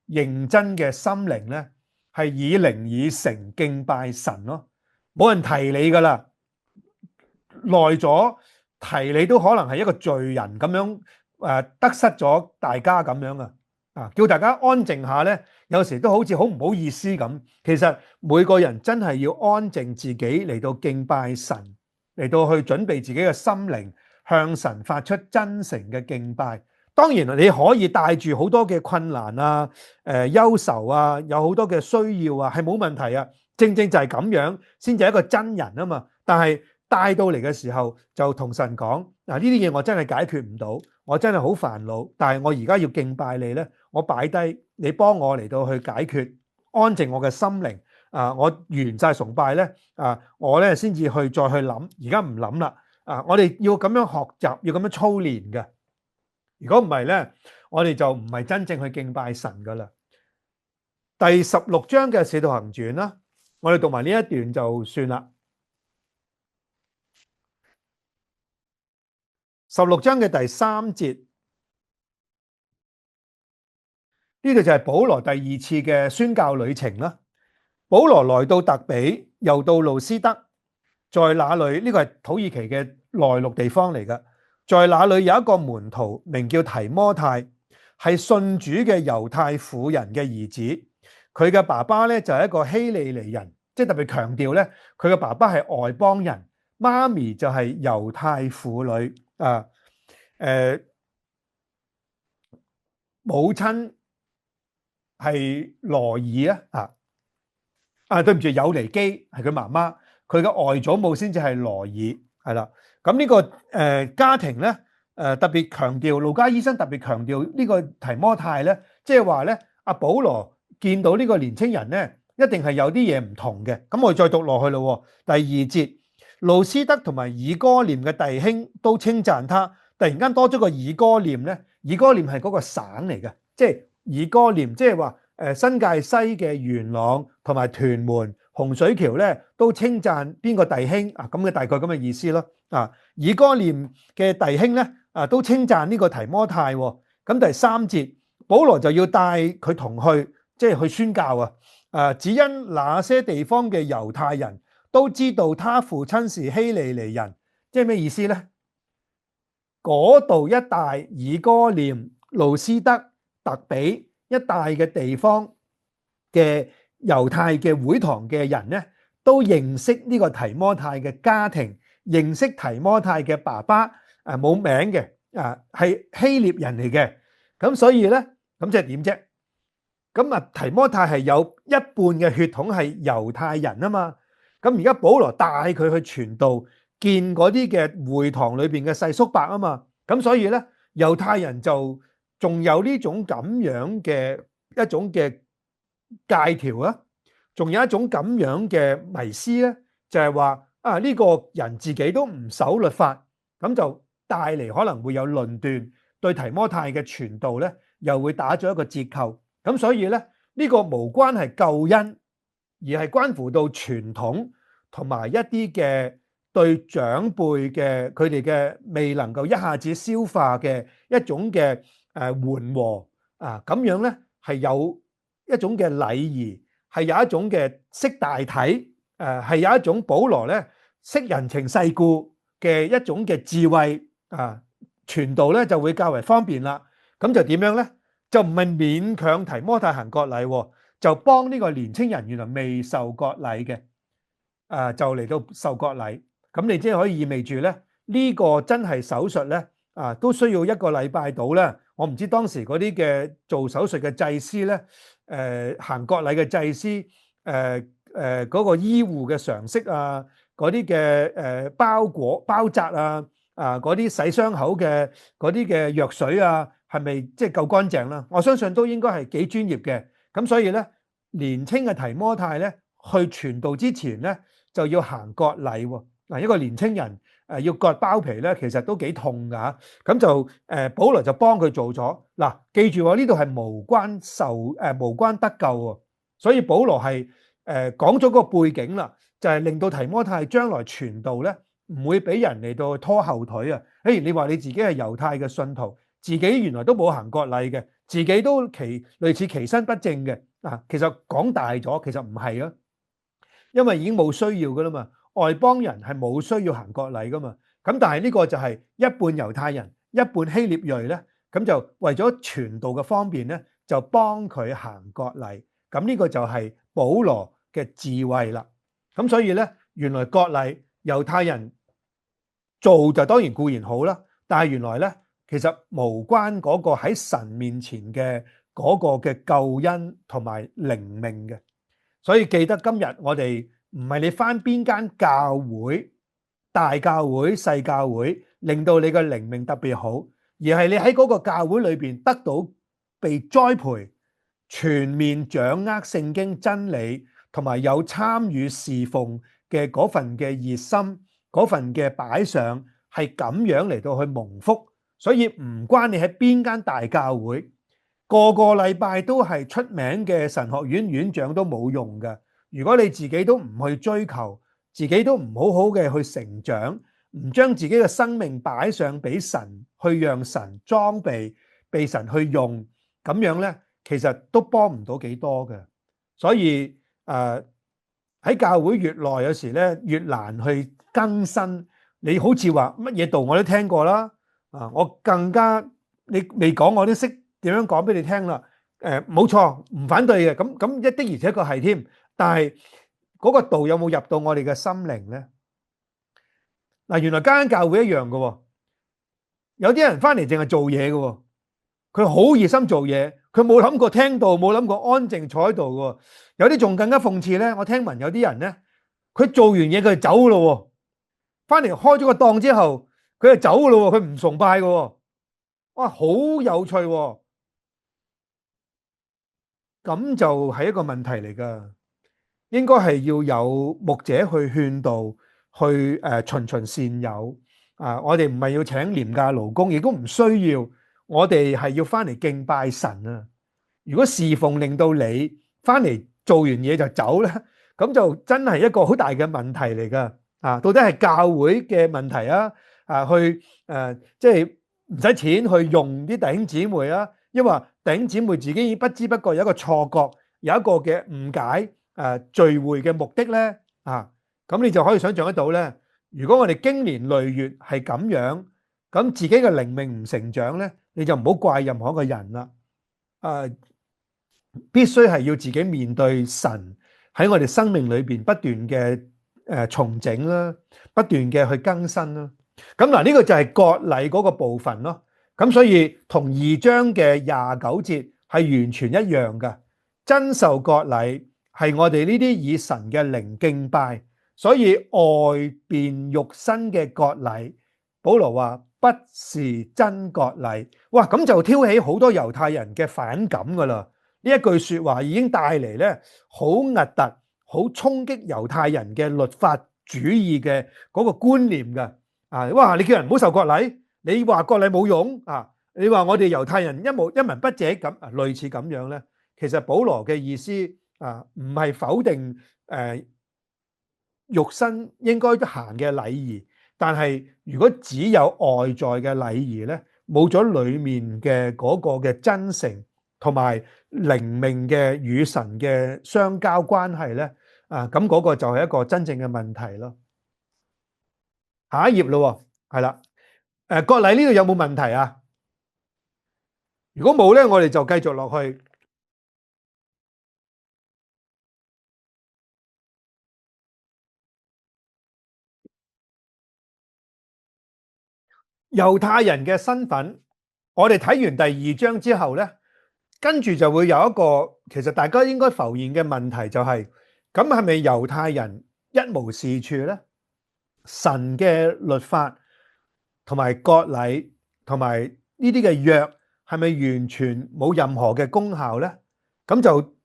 認真嘅心靈咧，係以靈以誠敬拜神咯。冇人提你噶啦，耐咗提你都可能係一個罪人咁樣得失咗大家咁樣叫大家安靜下咧，有時都好似好唔好意思咁。其實每個人真係要安靜自己嚟到敬拜神，嚟到去準備自己嘅心靈，向神發出真誠嘅敬拜。當然你可以帶住好多嘅困難憂愁有好多嘅需要係冇問題正正就係咁樣先至係一個真人啊嘛。但係帶到嚟嘅時候就同神講呢啲嘢我真係解決唔到，我真係好煩惱，但係我而家要敬拜你咧，我擺低你幫我嚟到去解決，安靜我嘅心靈啊！我完晒崇拜咧啊，我咧先至去再去諗，而家唔諗啦啊！我哋要咁樣學習，要咁樣操練嘅。如果唔係咧，我哋就唔係真正去敬拜神噶啦。第16章嘅《使徒行傳》啦，我哋讀埋呢一段就算啦。16章嘅第3節，呢度就係保羅第2次嘅宣教旅程啦。保羅來到特比，又到路斯德，在那裏呢個係土耳其嘅內陸地方嚟㗎。在那裏有一個門徒名叫提摩太，係信主嘅猶太婦人嘅兒子。佢嘅爸爸咧就係一個希利尼人，即係特別強調咧，佢嘅爸爸係外邦人，媽咪就係猶太婦女啊。母親係羅爾對唔住，友尼基係佢媽媽，佢嘅外祖母先至係羅爾，係啦。咁呢個家庭咧特別強調，路加醫生特別強調呢個提摩太咧，即係話咧阿保羅見到呢個年青人咧，一定係有啲嘢唔同嘅。咁我哋再讀落去咯。第2節，路斯德同埋以哥念嘅弟兄都稱讚他。突然間多咗個以哥念咧，以哥念係嗰個省嚟嘅，即係以哥念，即係話新界西嘅元朗同埋屯門洪水橋咧，都稱讚邊個弟兄啊？咁嘅大概咁嘅意思咯。以哥念嘅弟兄咧都稱讚呢個提摩太。咁第3節，保羅就要帶佢同去，即係去宣教啊。只因那些地方嘅猶太人都知道他父親是希利尼人，即係咩意思咧？嗰度一帶以哥念、路斯德、特比一帶嘅地方嘅猶太嘅會堂嘅人咧，都認識呢個提摩太嘅家庭，認識提摩太嘅爸爸冇名嘅係希臘人嚟嘅。咁所以咧，咁即係點啫？咁提摩太係有一半嘅血統係猶太人啊嘛。咁而家保羅帶佢去傳道，見嗰啲嘅會堂裏邊嘅細叔伯啊嘛。咁所以咧，猶太人就仲有呢種咁樣嘅一種嘅戒條啊，仲有一種咁樣嘅迷思咧，就係話呢個人自己都唔守律法，咁就帶嚟可能會有論斷，對提摩太嘅傳道咧又會打咗一個折扣。咁所以咧，呢個無關係救恩，而係關乎到傳統同埋一啲嘅對長輩嘅佢哋嘅未能夠一下子消化嘅一種嘅緩和咁樣咧係有一種嘅禮儀，係有一種嘅識大體係有一種保羅咧識人情世故嘅一種嘅智慧傳道咧就會較為方便啦。咁就點樣咧？就唔係勉強提摩太行割禮，就幫呢個年青人原來未受割禮嘅就嚟到受割禮。咁你即係可以意味住咧呢個真係手術咧都需要1個禮拜到咧。我唔知當時嗰啲嘅做手術嘅祭司咧行割禮嘅祭司嗰個醫護嘅常識啊，嗰啲嘅包裹包紮嗰啲洗傷口嘅嗰啲嘅藥水係咪即係夠乾淨啦？我相信都應該係幾專業嘅。咁所以咧，年青嘅提摩太咧去傳道之前咧就要行割禮喎。一個年青人要割包皮咧，其實都幾痛㗎。咁就保羅就幫佢做咗。嗱，記住喎，呢度係無關得救喎。所以保羅係講咗個背景啦，就係令到提摩太將來傳道咧唔會俾人嚟到拖後腿啊。你話你自己係猶太嘅信徒，自己原來都冇行割禮嘅，自己都類似其身不正嘅其實講大咗，其實唔係啊，因為已經冇需要噶啦嘛。外邦人係冇需要行割禮噶嘛。咁但係呢個就係一半猶太人，一半希臘裔咧，咁就為咗傳道嘅方便咧，就幫佢行割禮。咁呢個就係保羅嘅智慧啦。咁所以咧，原來割禮猶太人做就當然固然好啦，但係原來咧，其實無關嗰個喺神面前嘅嗰個嘅救恩同埋靈命嘅。所以記得今日我哋唔係你返邊間教會，大教會細教會令到你嘅靈命特別好，而係你喺嗰個教會裏邊得到被栽培、全面掌握聖經真理，同埋有參與侍奉嘅嗰份嘅熱心、嗰份嘅擺上，係咁樣嚟到去蒙福。所以唔關你喺邊間大教會，個個禮拜都係出名嘅神學院院長都冇用嘅。如果你自己都唔去追求，自己都唔好好嘅去成長，唔將自己嘅生命擺上俾神，去讓神裝備，被神去用，咁樣呢，其實都幫唔到幾多嘅。所以喺教會越耐，有時呢越難去更新。你好似話乜嘢道我都聽過啦，我更加你未講我都識點樣講俾你聽啦。冇錯，唔反對嘅，咁一的而且確係添。但係嗰個道有冇入到我哋嘅心靈呢？嗱，原來間教會一樣嘅，有啲人翻嚟淨係做嘢嘅，佢好熱心做嘢，佢冇諗過聽道，冇諗過安靜坐喺度嘅。有啲仲更加諷刺呢，我聽聞有啲人呢，佢做完嘢佢就走咯，翻嚟開咗個檔之後，佢就走咯，佢唔崇拜嘅。哇，好有趣喎！咁就係一個問題嚟噶，應該係要有牧者去勸導，去循循善誘。我哋唔係要請廉價勞工，亦都唔需要。我哋係要翻嚟敬拜神啊！如果侍奉令到你翻嚟做完嘢就走咧，咁就真係一個好大嘅問題嚟噶。到底係教會嘅問題啊？去即係唔使錢去用啲弟兄姊妹啊？因為弟兄姊妹自己不知不覺有一個錯覺，有一個嘅誤解。聚會嘅目的呢，咁你就可以想象得到呢。如果我哋經年累月係咁樣，咁自己嘅靈命唔成長呢，你就唔好怪任何一個人啦。必須係要自己面對神喺我哋生命裏邊不斷嘅重整啦，不斷嘅去更新啦。咁嗱，呢個就係割禮嗰個部分咯。咁所以同2章嘅29節係完全一樣嘅，真受割禮。係我哋呢啲以神嘅靈敬拜，所以外邊肉身嘅割禮，保羅話不是真割禮。哇，咁就挑起好多猶太人嘅反感噶啦。呢一句說話已經帶嚟咧好核突、好衝擊猶太人嘅律法主義嘅嗰個觀念噶。哇，你叫人唔好受割禮，你話割禮冇用啊？你話我哋猶太人一文不值咁，類似咁樣咧。其實保羅嘅意思。唔係否定肉身應該行嘅禮儀，但係如果只有外在嘅禮儀呢，冇咗裏面嘅嗰個嘅真誠同埋靈命嘅與神嘅相交關係呢，咁嗰個就係一個真正嘅問題咯。下一頁咯，係啦，割禮呢度有冇問題啊？如果冇呢，我哋就繼續落去。猶太人嘅身份，我哋睇完第2章之後呢，跟住就會有一個其實大家應該浮現嘅問題，就係咁係咪猶太人一無是處呢？神嘅律法同埋割禮同埋呢啲嘅約係咪完全冇任何嘅功效呢？咁就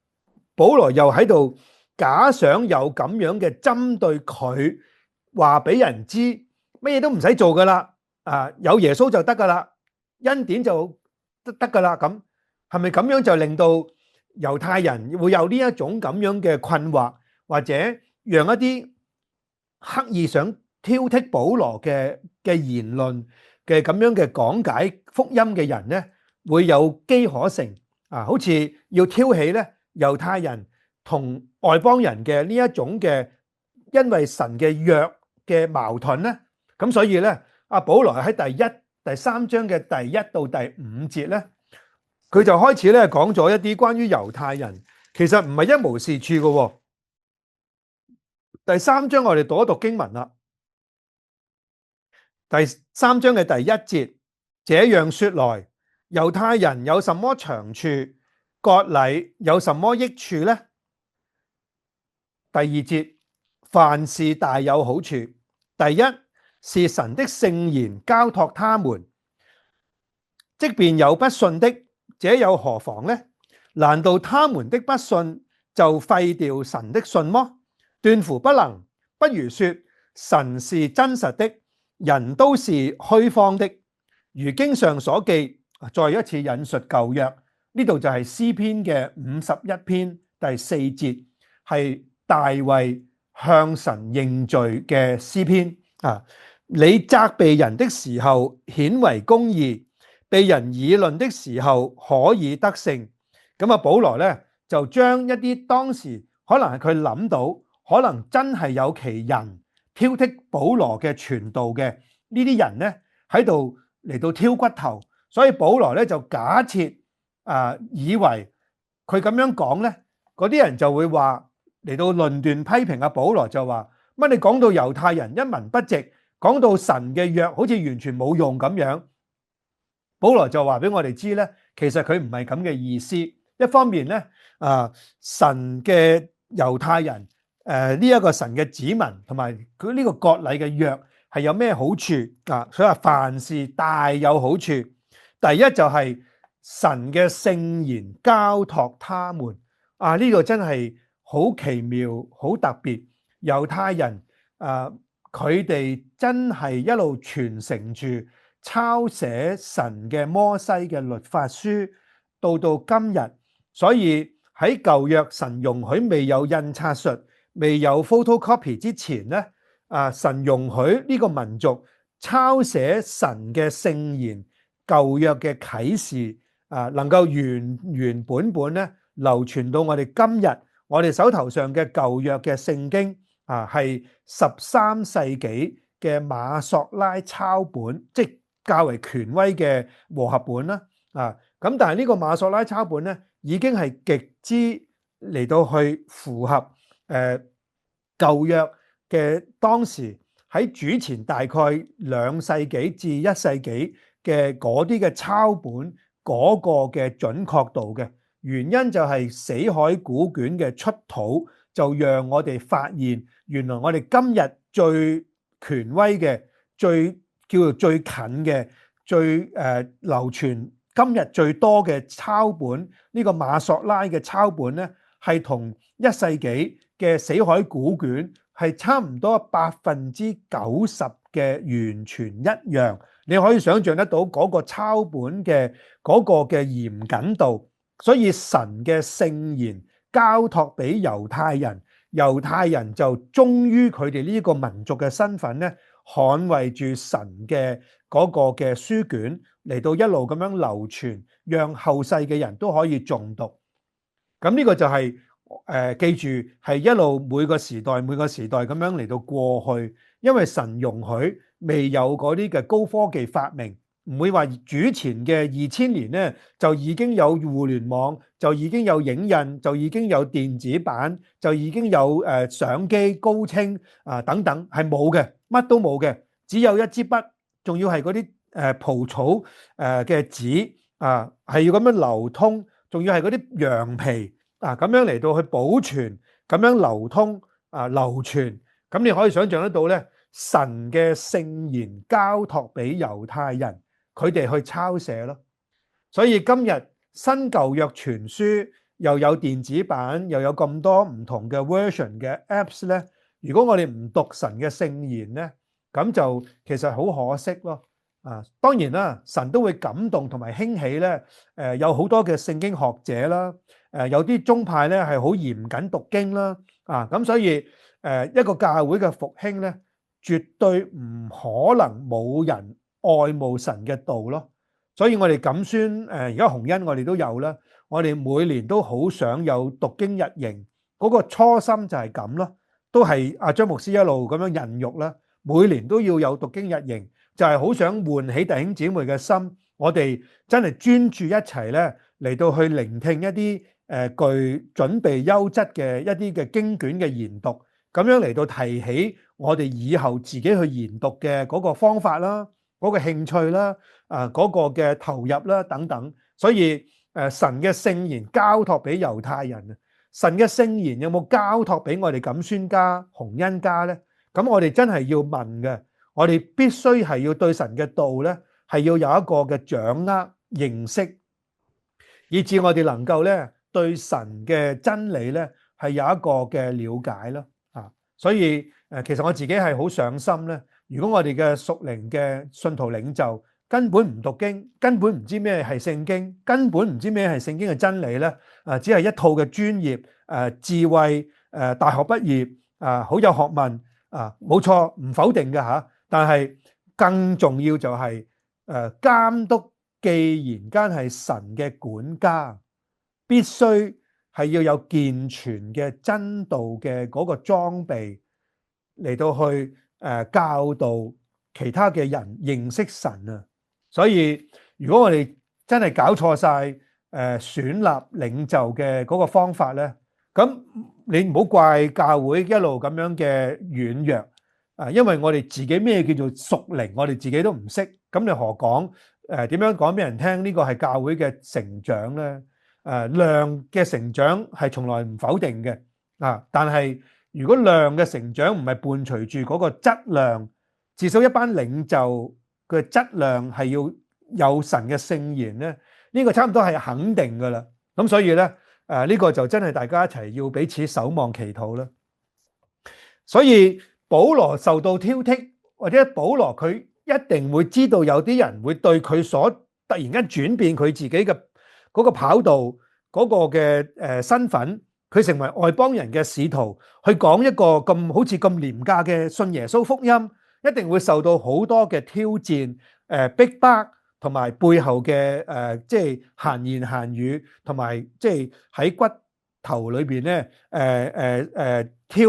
保羅又喺度假想有咁樣嘅針對佢，話俾人知乜嘢都唔使做噶啦。有耶穌就得噶啦，恩典就得噶啦。咁係咪咁樣就令到猶太人會有呢一種咁樣嘅困惑，或者讓一啲刻意想挑剔保羅嘅言論嘅咁樣嘅講解福音嘅人呢，會有機可乘好似要挑起呢猶太人同外邦人嘅呢一種嘅因為神嘅約嘅矛盾呢？咁所以呢。保羅喺第3章嘅第1到第5節咧，佢就開始咧講咗一啲關於猶太人其實唔係一無是處嘅。第3章我哋讀一讀經文啦。第3章嘅第1節，這樣說來，猶太人有什麼長處？割禮有什麼益處呢？第2節，凡事大有好處。第一，是神的聖言交託他們，即便有不信的，這又何妨呢？難道他們的不信就廢掉神的信麼？斷乎不能。不如說神是真實的，人都是虛謊的。如經上所記，再一次引述舊約，呢度就係詩篇嘅51篇第4節，係大衛向神認罪嘅詩篇啊！你責備人的時候顯為公義，被人議論的時候可以得勝。咁啊，保羅咧就將一啲當時可能係佢諗到，可能真係有其人挑剔保羅嘅傳道嘅呢啲人咧喺度嚟到挑骨頭，所以保羅咧就假設以為佢咁樣講咧，嗰啲人就會話嚟到論斷批評阿保羅，就話乜你講到猶太人一文不值，講到神嘅約好似完全冇用咁樣。保羅就話俾我哋知咧，其實佢唔係咁嘅意思。一方面咧，神嘅猶太人，呢一個神嘅子民，同埋佢呢個割禮嘅約係有咩好處啊？所以話凡事大有好處。第一就係神嘅聖言交託他們啊，呢個真係好奇妙、好特別。猶太人佢哋真係一路傳承住抄寫神嘅摩西嘅律法書，到今日。所以喺舊約神容許未有印刷術、未有 photocopy 之前咧，神容許呢個民族抄寫神嘅聖言、舊約嘅啟示，能夠原原本本咧流傳到我哋今日，我哋手頭上嘅舊約嘅聖經係13世紀嘅馬索拉抄本，即係較為權威嘅和合本啦。咁但係呢個馬索拉抄本咧，已經係極之嚟到去符合舊約嘅當時喺主前大概2世紀至1世紀嘅嗰啲嘅抄本嗰個嘅準確度嘅原因，就係死海古卷嘅出土，就讓我哋發現原來我哋今日最權威嘅、最叫做最近嘅、最流傳今日最多嘅抄本，呢個馬索拉嘅抄本咧，係同1世紀嘅死海古卷係差唔多90%嘅完全一樣。你可以想象得到嗰個抄本嘅嗰個嘅嚴謹度，所以神嘅聖言交託俾猶太人，猶太人就忠於佢哋呢個民族嘅身份咧，捍衛住神嘅嗰個嘅書卷嚟到一路咁樣流傳，讓後世嘅人都可以誦讀。咁呢個就係記住係一路每個時代咁樣嚟到過去，因為神容許未有嗰啲嘅高科技發明，唔會話主前嘅2000年咧就已經有互聯網，就已經有影印，就已經有電子版，就已經有相機高清等等，係冇嘅，乜都冇嘅，只有一支筆，仲要係嗰啲蒲草嘅紙係要咁樣流通，仲要係嗰啲羊皮咁樣嚟到去保存，咁樣流通流傳。咁你可以想象得到咧，神嘅聖言交託俾猶太人，佢哋去抄寫咯。所以今日新舊約傳書又有電子版，又有咁多唔同嘅 version 嘅 apps 咧。如果我哋唔讀神嘅聖言咧，咁就其實好可惜咯。當然啦，神都會感動同埋興起咧。有好多嘅聖經學者啦，有啲宗派咧係好嚴謹讀經啦。咁所以一個教會嘅復興咧，絕對唔可能冇人愛慕神嘅道咯。所以我哋錦宣而家紅恩我哋都有啦。我哋每年都好想有讀經日營，嗰個初心就係咁咯，都係阿張牧師一路咁樣孕育啦。每年都要有讀經日營，就係好想喚起弟兄姊妹嘅心，我哋真係專注一齊咧嚟到去聆聽一啲具準備優質嘅一啲嘅經卷嘅研讀，咁樣嚟到提起我哋以後自己去研讀嘅嗰個方法啦，嗰個興趣啦，嗰個嘅投入啦等等。所以神嘅聖言交託俾猶太人，神嘅聖言有冇交託俾我哋錦宣家、洪恩家咧？咁我哋真係要問嘅，我哋必須係要對神嘅道咧係要有一個嘅掌握，認識，以致我哋能夠咧對神嘅真理咧係有一個嘅了解咯。所以其實我自己係好上心咧。如果我哋嘅屬靈嘅信徒領袖根本唔讀經，根本唔知咩係聖經，根本唔知咩係聖經嘅真理咧，只係一套嘅專業智慧大學畢業好有學問冇錯，唔否定嘅嚇。但係更重要就係監督，既然間係神嘅管家，必須係要有健全嘅真道嘅嗰個裝備嚟到去教導其他嘅人認識神啊。所以如果我哋真係搞錯晒選立領袖嘅嗰個方法咧，咁你唔好怪教會一路咁樣嘅軟弱因為我哋自己咩叫做屬靈，我哋自己都唔識，咁你何講點樣講俾人聽呢個係教會嘅成長咧？量嘅成長係從來唔否定嘅但係如果量嘅成長唔係伴隨住嗰個質量，至少一班領袖嘅質量係要有神嘅聖言咧，呢個差唔多係肯定噶啦。咁所以咧呢個就真係大家一齊要彼此守望祈禱啦。所以保羅受到挑剔，或者保羅佢一定會知道有啲人會對佢所突然間轉變佢自己嘅嗰個跑道嗰個嘅身份，佢成為外邦人嘅使徒，去講一個咁好似咁廉價嘅信耶穌福音，一定會受到好多嘅挑戰逼迫，同埋背後嘅即係閒言閒語，同埋即係喺骨頭裏邊咧挑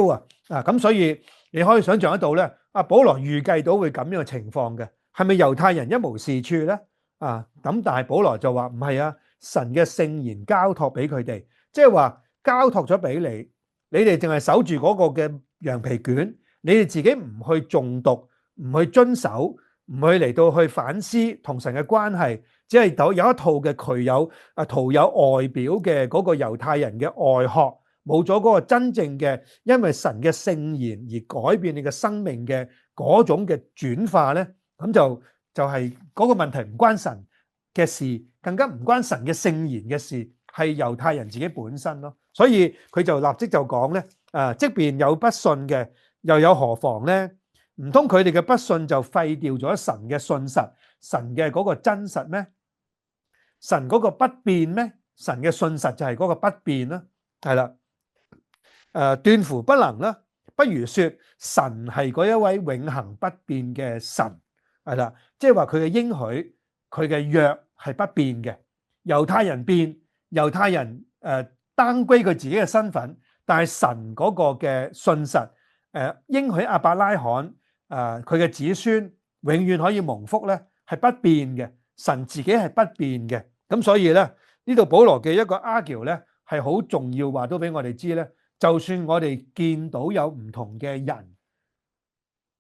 咁所以你可以想象得到咧，保羅預計到會咁樣嘅情況嘅，係咪猶太人一無是處咧？咁但係保羅就話唔係啊，神嘅聖言交託俾佢哋，即係話交託咗俾你，你哋淨係守住嗰個嘅羊皮卷，你哋自己唔去誦讀，唔去遵守，唔去嚟到去反思同神嘅關係，只係有一套嘅具有徒有外表嘅嗰個猶太人嘅外殼，冇咗嗰個真正嘅因為神嘅聖言而改變你嘅生命嘅嗰種嘅轉化咧，咁就係嗰個問題唔關神嘅事，更加唔關神嘅聖言嘅事，係猶太人自己本身咯。所以佢就立即就講咧，即便有不信嘅，又有何妨咧？唔通佢哋嘅不信就廢掉咗神嘅信實，神嘅嗰個真實咩？神嗰個不變咩？神嘅信實就係嗰個不變啦，係啦。斷乎不能啦，不如說神係嗰一位永恆不變嘅神，係啦，即係話佢嘅應許，佢嘅約係不變嘅。猶太人變，猶太人單歸佢自己嘅身份，但係神嗰個嘅信實，應許亞伯拉罕佢嘅子孫永遠可以蒙福咧，係不變嘅。神自己係不變嘅，咁所以咧呢度保羅嘅一個 argue 咧係好重要，話都俾我哋知咧。就算我哋見到有唔同嘅人，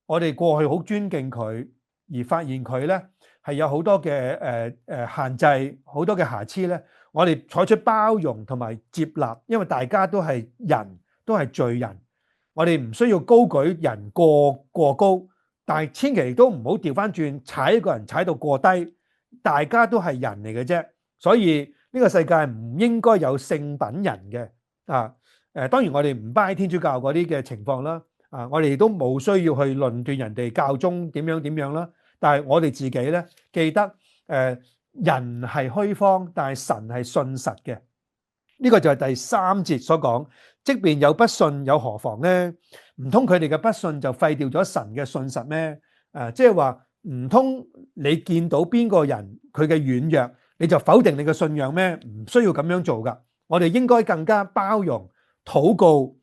我哋過去好尊敬佢，而發現佢咧係有好多嘅限制，好多嘅瑕疵咧，我哋採取包容同埋接納，因為大家都係人，都係罪人，我哋唔需要高舉人過高，但係千祈都唔好調翻轉踩一個人踩到過低，大家都係人嚟嘅啫，所以呢個世界唔應該有聖品人嘅當然我哋唔 buy 天主教嗰啲嘅情況啦，我哋都冇需要去論斷人哋教宗點樣啦。但係我哋自己咧記得，人係虛謊，但係神係信實嘅。呢個就係第3節所講，即便有不信，有何妨呢？唔通佢哋嘅不信就廢掉咗神嘅信實咩？即係話唔通你見到邊個人佢嘅軟弱，你就否定你嘅信仰咩？唔需要咁樣做噶。我哋應該更加包容。禱告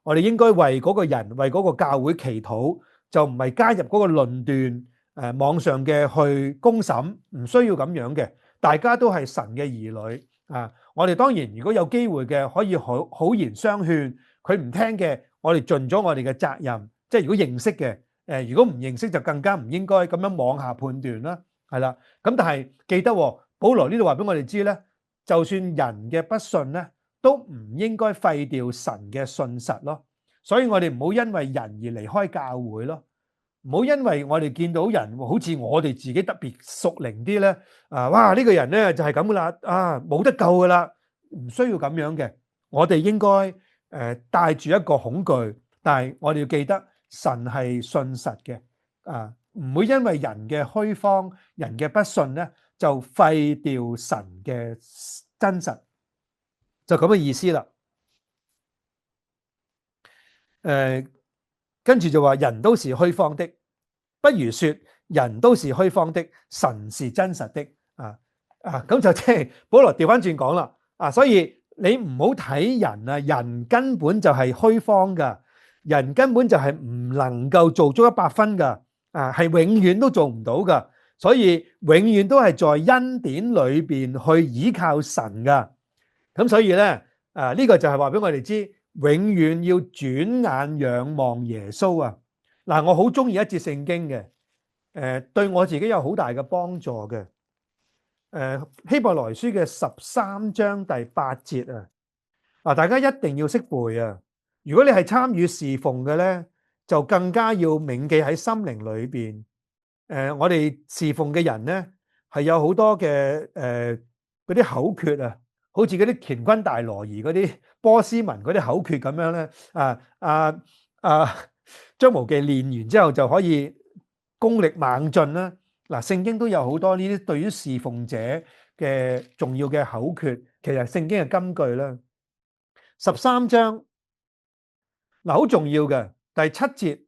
我哋應該為嗰個人，為嗰個教會祈禱，就唔係加入嗰個論斷網上嘅去公審，唔需要咁樣嘅。大家都係神嘅兒女我哋當然如果有機會嘅，可以好言相勸，佢唔聽嘅，我哋盡咗我哋嘅責任。即係如果認識嘅，如果唔認識就更加唔應該咁樣妄下判斷啦，係啦。咁但係記得保羅呢度話俾我哋知咧，就算人嘅不信咧，都唔應該廢掉神嘅信實咯，所以我哋唔好因為人而離開教會咯，唔好因為我哋見到人好似我哋自己特別屬靈啲咧，哇呢個人咧就係咁噶啦，冇得救噶啦，唔需要咁樣嘅。我哋應該帶住一個恐懼，但係我哋要記得神係信實嘅，唔會因為人嘅虛謊、人嘅不信咧，就廢掉神嘅真實，就咁嘅意思啦。跟住就話人都是虛謊的，不如說人都是虛謊的，神是真實的。咁就即係保羅調翻轉講啦。所以你唔好睇人啊，人根本就係虛謊噶，人根本就係唔能夠做足100分噶，係永遠都做唔到噶。所以永遠都係在恩典裏邊去依靠神噶。咁所以咧，呢個就係話俾我哋知。永遠要轉眼仰望耶穌啊！嗱，我好中意一節聖經嘅，對我自己有好大嘅幫助嘅。希伯來書嘅13章第8節啊！嗱，大家一定要識背啊！如果你係參與侍奉嘅咧，就更加要銘記喺心靈裏邊。我哋侍奉嘅人咧，係有好多嘅嗰啲口訣啊！好似嗰啲乾坤大挪移嗰啲波斯文嗰啲口訣咁樣咧，張無忌練完之後就可以功力猛進啦。嗱，聖經都有好多呢啲對於侍奉者嘅重要嘅口訣，其實聖經係金句啦。13章嗱，好重要嘅第7節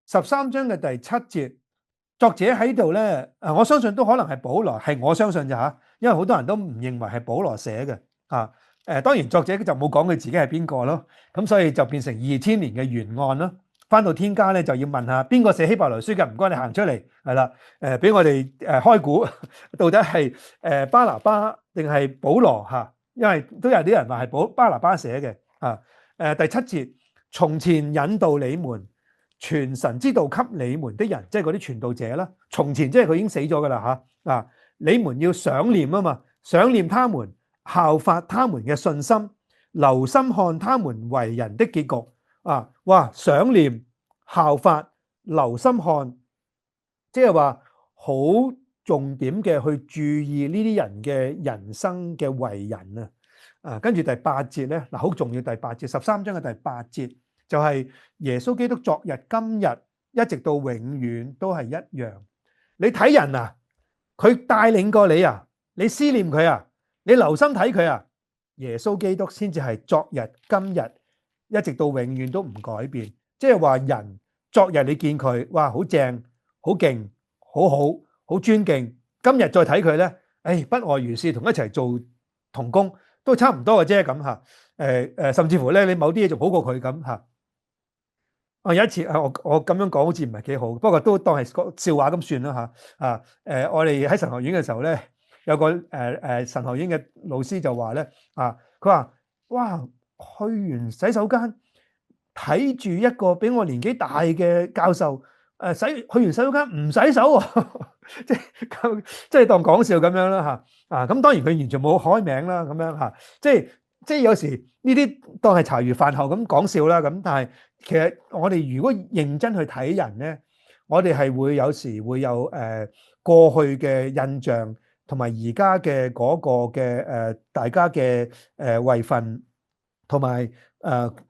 ，13章嘅第7節，作者喺度咧，我相信都可能係保羅，係我相信咋吓。因為好多人都唔認為係保羅寫嘅，當然作者就冇講佢自己係邊個咯，咁所以就變成2000年嘅懸案咯。翻到天家咧就要問下邊個寫希伯來書嘅，唔該你行出嚟，係啦，俾我哋開估到底係巴拿巴定係保羅吓，因為都有啲人話係巴拿巴寫嘅。第7節，從前引導你們傳神之道給你們的人，即係嗰啲傳道者啦。從前即係佢已經死咗噶啦吓。你們要想念啊嘛，想念他們，效法他們嘅信心，留心看他們為人的結局。哇，想念、效法、留心看，即係話好重點嘅去注意呢啲人嘅人生嘅為人啊。跟住第8節咧，嗱，好重要，第8節13章嘅第8節就係耶穌基督昨日、今日一直到永遠都係一樣。你睇人啊，佢帶領過你啊，你思念佢啊，你留心睇佢啊，耶穌基督先至係昨日、今日一直到永遠都唔改變。即係話人昨日你見佢，哇，好正、好勁、好好、好尊敬，今日再睇佢咧，不外如是，同一齊做同工都差唔多嘅啫咁吓。甚至乎咧，你某啲嘢仲好過佢咁吓。有一次我咁樣講好似唔係幾好，不過都當係個笑話咁算啦吓。我哋喺神學院嘅時候咧，有個神學院嘅老師就話咧，佢話哇，去完洗手間睇住一個比我年紀大嘅教授，去完洗手間唔洗手喎，即係當講笑咁樣啦吓。咁當然佢完全冇開名啦，咁樣吓，即係有時呢啲當係茶餘飯後咁講笑啦。咁但係其實我哋如果認真去睇人咧，我哋係會有時會有過去嘅印象，同埋而家嘅嗰個嘅大家嘅位份，同埋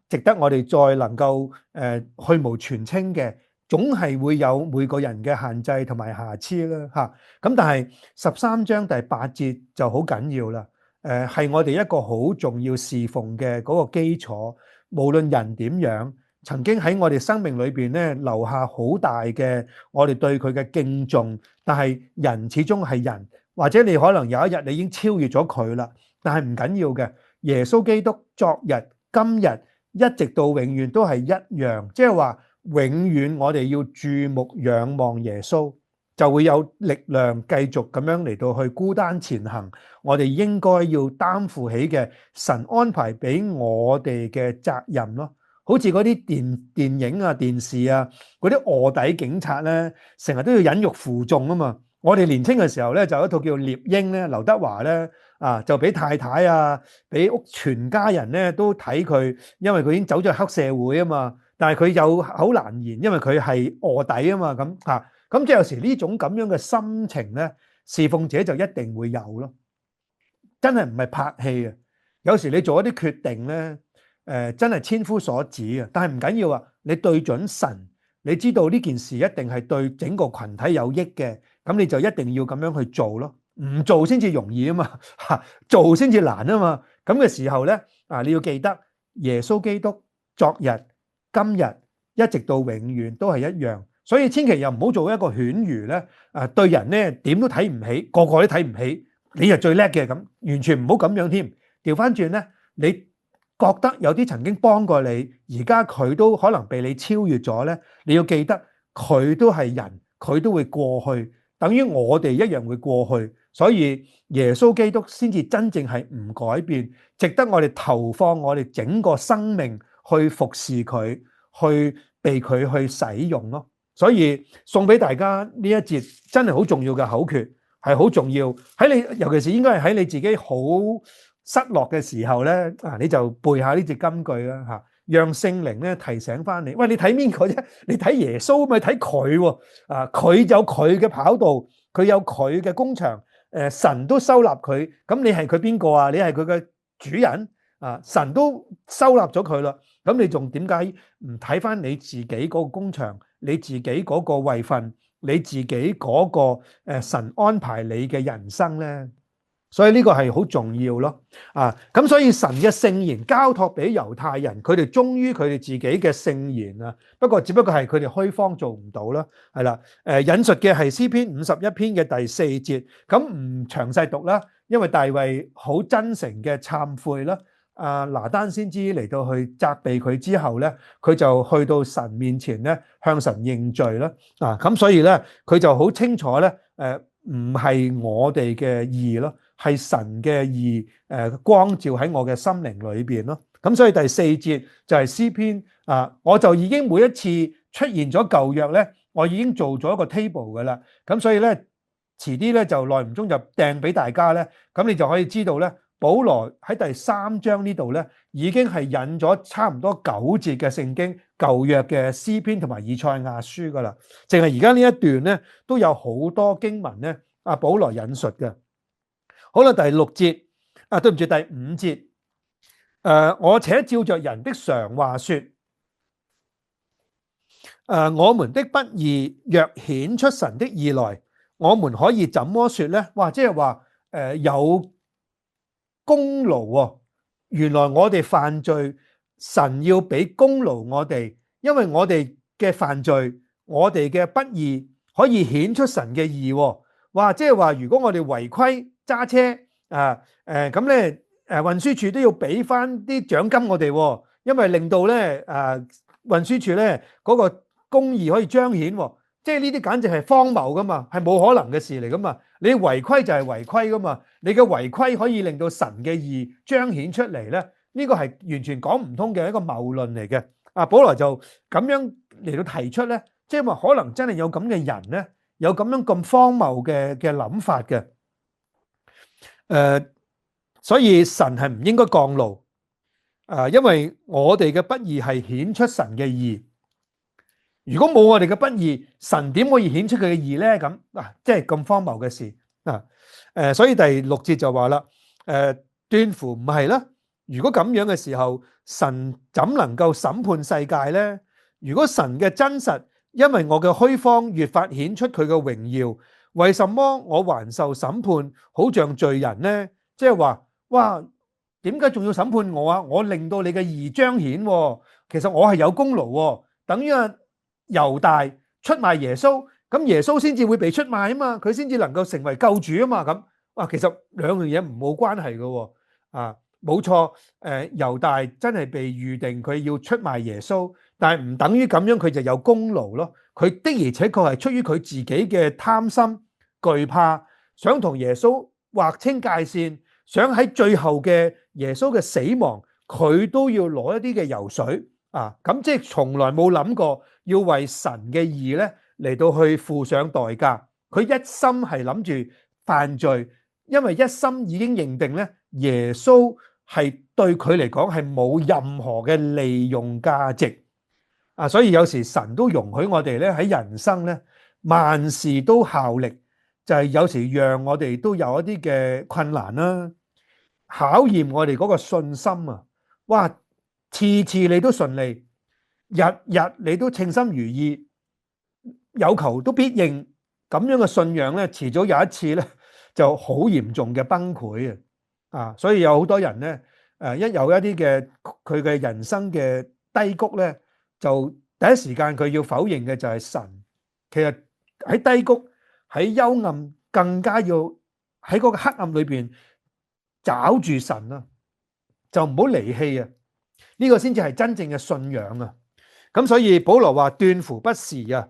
值得我哋再能夠去蕪存菁嘅，總係會有每個人嘅限制同埋瑕疵啦嚇。咁但係13章第8節就好緊要啦。係我哋一個好重要侍奉嘅嗰個基礎，無論人點樣，曾經喺我哋生命裏邊咧留下好大嘅我哋對佢嘅敬重。但係人始終係人，或者你可能有一日你已經超越咗佢啦，但係唔緊要嘅。耶穌基督昨日、今日一直到永遠都係一樣，即係話永遠我哋要注目仰望耶穌，就會有力量繼續咁樣嚟到去孤單前行。我哋應該要擔負起嘅神安排俾我哋嘅責任咯。好似嗰啲電影啊、電視啊，嗰啲臥底警察咧，成日都要忍辱負重啊嘛。我哋年青嘅時候咧，就有一套叫《獵鷹》咧，劉德華咧就俾太太啊、俾屋全家人咧都睇佢，因為佢已經走咗黑社會啊嘛。但係佢有口難言，因為佢係臥底啊嘛，咁即係有時呢種咁樣嘅心情咧，侍奉者就一定會有咯，真係唔係拍戲啊！有時你做一啲決定咧，真係千夫所指啊，但係唔緊要啊，你對準神，你知道呢件事一定係對整個群體有益嘅，咁你就一定要咁樣去做咯，唔做先至容易啊嘛，做先至難啊嘛，咁嘅時候咧，你要記得耶穌基督昨日、今日一直到永遠都係一樣，所以千祈又唔好做一個犬儒咧，對人咧點都睇唔起，個個都睇唔起，你係最叻嘅咁，完全唔好咁樣添。調翻轉咧，你覺得有啲曾經幫過你，而家佢都可能被你超越咗咧，你要記得佢都係人，佢都會過去，等於我哋一樣會過去，所以耶穌基督先至真正係唔改變，值得我哋投放我哋整個生命去服侍佢，去被佢去使用咯。所以送俾大家呢一節真係好重要嘅口訣，係好重要喺你，尤其是應該係喺你自己好失落嘅時候咧，你就背下呢隻金句啦嚇，讓聖靈咧提醒翻你。喂，你睇邊個啫？你睇耶穌咪睇佢喎？佢有佢嘅跑道，佢有佢嘅工場，神都收納佢，咁你係佢邊個啊？你係佢嘅主人啊？神都收納咗佢啦，咁你仲點解唔睇翻你自己嗰個工場，你自己嗰個位份，你自己嗰個神安排你嘅人生咧？所以呢個係好重要咯，咁所以神嘅聖言交託俾猶太人，佢哋忠於佢哋自己嘅聖言啊。不過只不過係佢哋虛方做唔到啦，係啦。引述嘅係詩篇51篇嘅第4節，咁唔詳細讀啦，因為大衛好真誠嘅懺悔啦。拿單先知嚟到去責備佢之後咧，佢就去到神面前咧向神認罪啦。咁所以咧佢就好清楚咧，唔係我哋嘅義咯。係神嘅義，光照喺我嘅心靈裏邊咯。咁所以第4節就係詩篇我就已經每一次出現咗舊約咧，我已經做咗一個 table 噶啦。咁所以咧，遲啲咧就耐唔中就掟俾大家咧，咁你就可以知道咧，保羅喺第3章呢度咧，已經係引咗差唔多9節嘅聖經舊約嘅詩篇同埋以賽亞書噶啦。淨係而家呢一段咧，都有好多經文咧，保羅引述嘅。好啦，第6節對唔住，第5節，我且照着人的常話說，我們的不義若顯出神的義來，我們可以怎麼說呢？哇，即係話有功勞喎，原來我哋犯罪，神要俾功勞我哋，因為我哋嘅犯罪，我哋嘅不義可以顯出神嘅義喎。哇，即係話如果我哋違規揸車咁咧，運輸署都要俾翻啲獎金我哋，因為令到咧運輸署咧嗰個公義可以彰顯，即係呢啲簡直係荒謬噶嘛，係冇可能嘅事嚟噶嘛。你違規就係違規噶嘛，你嘅違規可以令到神嘅義彰顯出嚟咧，呢個係完全講唔通嘅一個謬論嚟嘅。保羅就咁樣嚟到提出咧，即係話可能真係有咁嘅人咧，有咁樣咁荒謬嘅諗法嘅。所以神係唔應該降怒，因為我哋嘅不義係顯出神嘅義。如果冇我哋嘅不義，神點可以顯出佢嘅義呢？咁即係咁荒謬嘅事所以第6節就話啦，斷乎唔係啦。如果咁樣嘅時候，神怎能夠審判世界呢？如果神嘅真實因為我嘅虛謊越發顯出佢嘅榮耀，為什麼我還受審判，好像罪人呢？即係話，哇，點解仲要審判我啊？我令到你嘅義彰顯，其實我係有功勞，等於猶大出賣耶穌，咁耶穌先至會被出賣啊嘛，佢先至能夠成為救主啊嘛，咁其實兩樣嘢唔冇關係嘅，冇錯，猶大真係被預定佢要出賣耶穌，但係唔等於咁樣佢就有功勞咯，佢的而且確係出於佢自己嘅貪心、懼怕，想同耶穌劃清界線，想喺最後嘅耶穌嘅死亡，佢都要攞一啲嘅油水咁即係從來冇諗過要為神嘅義咧嚟到去付上代價，佢一心係諗住犯罪，因為一心已經認定咧耶穌係對佢嚟講係冇任何嘅利用價值所以有時神都容許我哋咧喺人生咧萬事都效力，就係有時讓我哋都有一啲嘅困難啦，考驗我哋嗰個信心啊！哇，次次你都順利，日日你都稱心如意，有求都必應，咁樣嘅信仰咧，遲早有一次咧就好嚴重嘅崩潰啊！所以有好多人咧，一有一啲嘅佢嘅人生嘅低谷咧，就第一時間佢要否認嘅就係神。其實喺低谷喺幽暗，更加要喺嗰個黑暗裏邊找住神啊，就唔好離棄啊！呢個先至係真正嘅信仰啊！咁所以保羅話斷乎不是啊！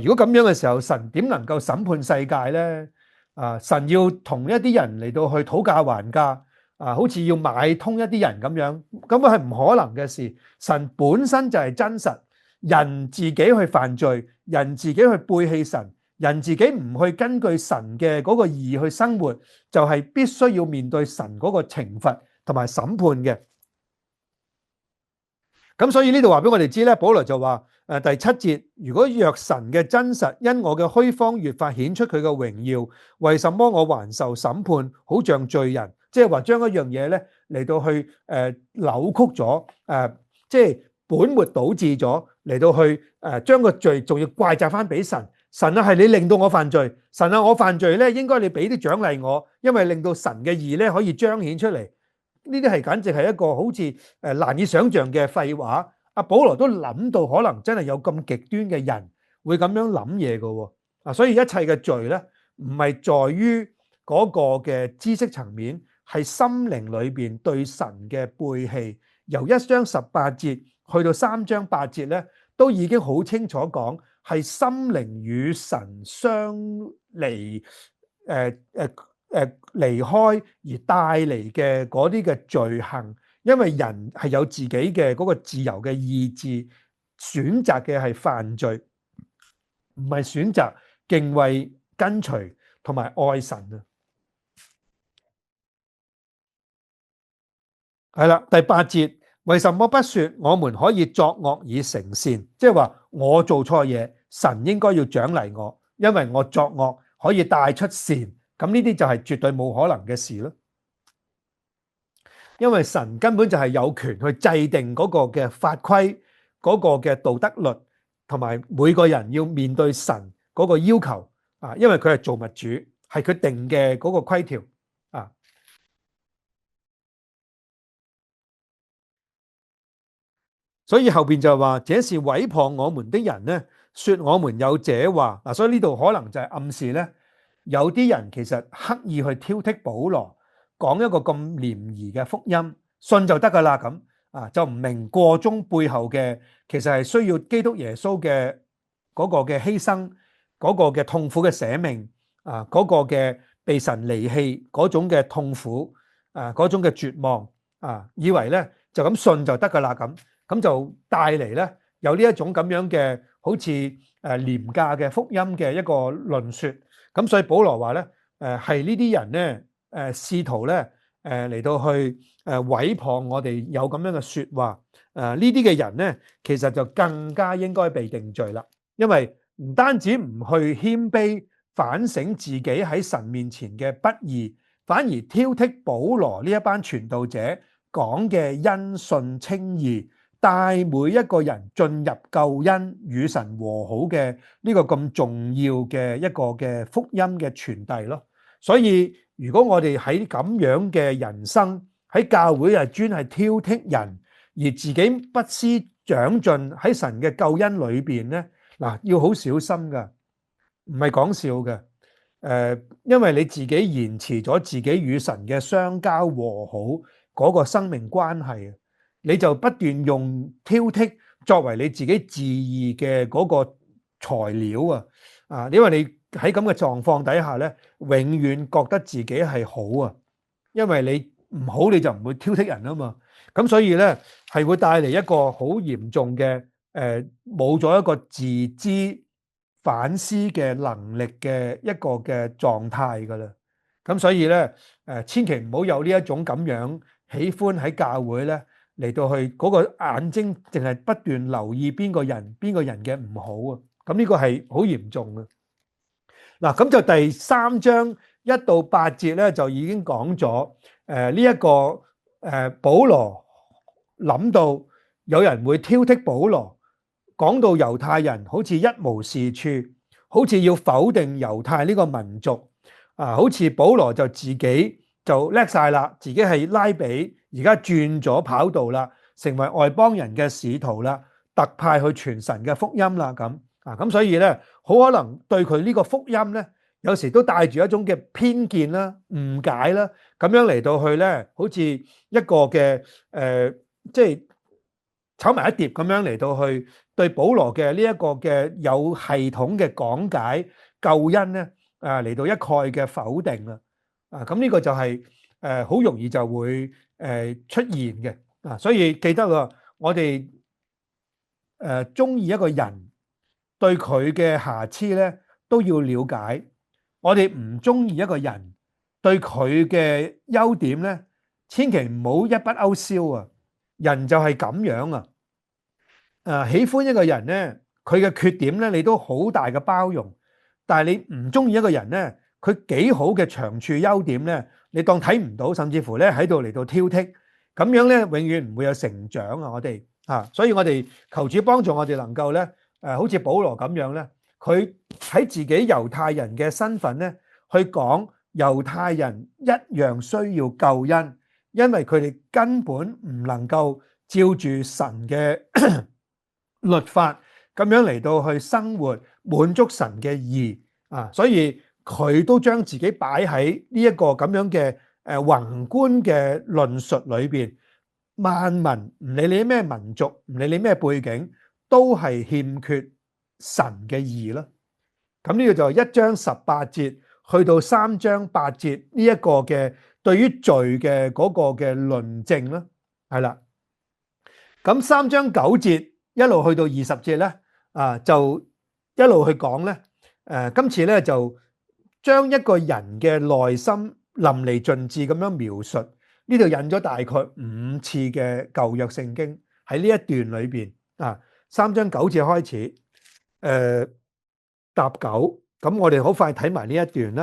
如果咁樣嘅時候，神點能夠審判世界呢？神要同一啲人嚟到去討價還價，好似要買通一啲人咁樣，根本係唔可能嘅事。神本身就係真實，人自己去犯罪，人自己去背棄神，人自己唔去根據神嘅嗰個義去生活，就係必須要面對神嗰個懲罰同埋審判嘅。咁所以呢度話俾我哋知咧，保羅就話第7節，如果若神嘅真實因我嘅虛謊越發顯出佢嘅榮耀，為什麼我還受審判，好像罪人？即係話將一樣嘢咧嚟到去扭曲咗，即係本末倒置咗，嚟到去將個罪仲要怪責翻俾神。神啊，係你令到我犯罪，神啊，我犯罪咧，應該你俾啲獎勵我，因為令到神嘅義咧可以彰顯出嚟。呢啲係簡直係一個好似難以想像嘅廢話。阿保羅都諗到可能真係有咁極端嘅人會咁樣諗嘢嘅喎。所以一切嘅罪咧，唔係在於嗰個嘅知識層面，係心靈裏邊對神嘅背棄。由1章18節去到3章8節咧，都已經好清楚講係心靈與神相離，離開而帶嚟嘅嗰啲嘅罪行，因為人係有自己嘅嗰個自由嘅意志，選擇嘅係犯罪，唔係選擇敬畏跟隨同埋愛神啊。係啦，第8節，為什麼不說我們可以作惡以成善？即係話我做錯嘢，神應該要獎勵我，因為我作惡可以帶出善。咁呢啲就係絕對冇可能嘅事咯，因為神根本就係有權去制定嗰個嘅法規，嗰個嘅道德律，同埋每個人要面對神嗰個要求啊，因為佢係造物主，係佢定嘅嗰個規條啊。所以後邊就話，這是毀謗我們的人呢，說我們有這話。所以呢度可能就係暗示呢。有啲人其實刻意去挑剔保羅，講一個咁廉宜嘅福音，信就得噶啦咁就唔明個中背後嘅其實係需要基督耶穌嘅嗰個嘅犧牲，嗰個嘅痛苦嘅捨命嗰個嘅被神離棄嗰種嘅痛苦嗰種嘅絕望以為咧就咁信就得噶啦咁就帶嚟咧有呢一種咁樣嘅好似廉價嘅福音嘅一個論說。咁所以保羅話咧，係呢啲人咧，試圖咧，嚟到去毀謗我哋有咁樣嘅說話，呢啲嘅人咧，其實就更加應該被定罪啦。因為唔單止唔去謙卑反省自己喺神面前嘅不義，反而挑剔保羅呢一班傳道者講嘅因信稱義，帶每一個人進入救恩與神和好嘅呢個咁重要嘅一個嘅福音嘅傳遞咯。所以如果我哋喺咁樣嘅人生喺教會係專係挑剔人，而自己不思長進喺神嘅救恩裏邊咧，嗱，要好小心噶，唔係講笑嘅。因為你自己延遲咗自己與神嘅相交和好嗰個生命關係。你就不斷用挑剔作為你自己自義嘅嗰個材料因為你喺咁嘅狀況底下咧，永遠覺得自己係好啊，因為你唔好你就唔會挑剔人啊嘛，咁所以咧係會帶嚟一個好嚴重嘅冇咗一個自知反思嘅能力嘅一個嘅狀態噶啦，咁所以咧千祈唔好有呢一種咁樣喜歡喺教會咧嚟到去嗰個眼睛淨係不斷留意邊個人嘅唔好啊，咁呢個係好嚴重嘅。嗱，咁就第3章1到8節咧，就已經講咗呢一個保羅諗到有人會挑剔保羅，講到猶太人好似一無是處，好似要否定猶太呢個民族啊，好似保羅就自己就叻晒啦，自己係拉比，而家轉咗跑道啦，成為外邦人嘅使徒啦，特派去傳神嘅福音啦，咁啊，咁所以咧，好可能對佢呢個福音咧，有時都帶住一種嘅偏見啦、誤解啦，咁樣嚟到去咧，好似一個嘅即係炒埋一碟咁樣嚟到去對保羅嘅呢一個嘅有系統嘅講解救恩咧，嚟到一概嘅否定啦，咁呢個就係好容易就會出現嘅啊，所以記得喎，我哋中意一個人，對佢嘅瑕疵咧都要了解，我哋唔中意一個人，對佢嘅優點咧，千祈唔好一筆勾銷啊！人就係咁樣啊！喜歡一個人咧，佢嘅缺點咧，你都好大嘅包容，但係你唔中意一個人咧，佢幾好嘅長處優點咧，你當睇唔到，甚至乎咧喺度嚟到挑剔，咁樣咧永遠唔會有成長啊！我哋所以我哋求主幫助我哋能夠咧，好似保羅咁樣咧，佢喺自己猶太人嘅身份咧，去講猶太人一樣需要救恩，因為佢哋根本唔能夠照住神嘅律法咁樣嚟到去生活，滿足神嘅義啊，所以佢都將自己擺喺呢一個咁樣嘅宏觀嘅論述裏邊。萬民唔理你咩民族，唔理你咩背景，都係欠缺神嘅義啦。咁呢個就係1章18節去到3章8節呢一個嘅對於罪嘅嗰個嘅論證啦，係啦。咁3章9節一路去到20節咧，就一路去講咧。今次咧就將一個人嘅內心淋漓盡致咁樣描述。呢度引咗大概5次嘅舊約聖經喺呢一段裏邊3章9節開始，答9，咁我哋好快睇埋呢一段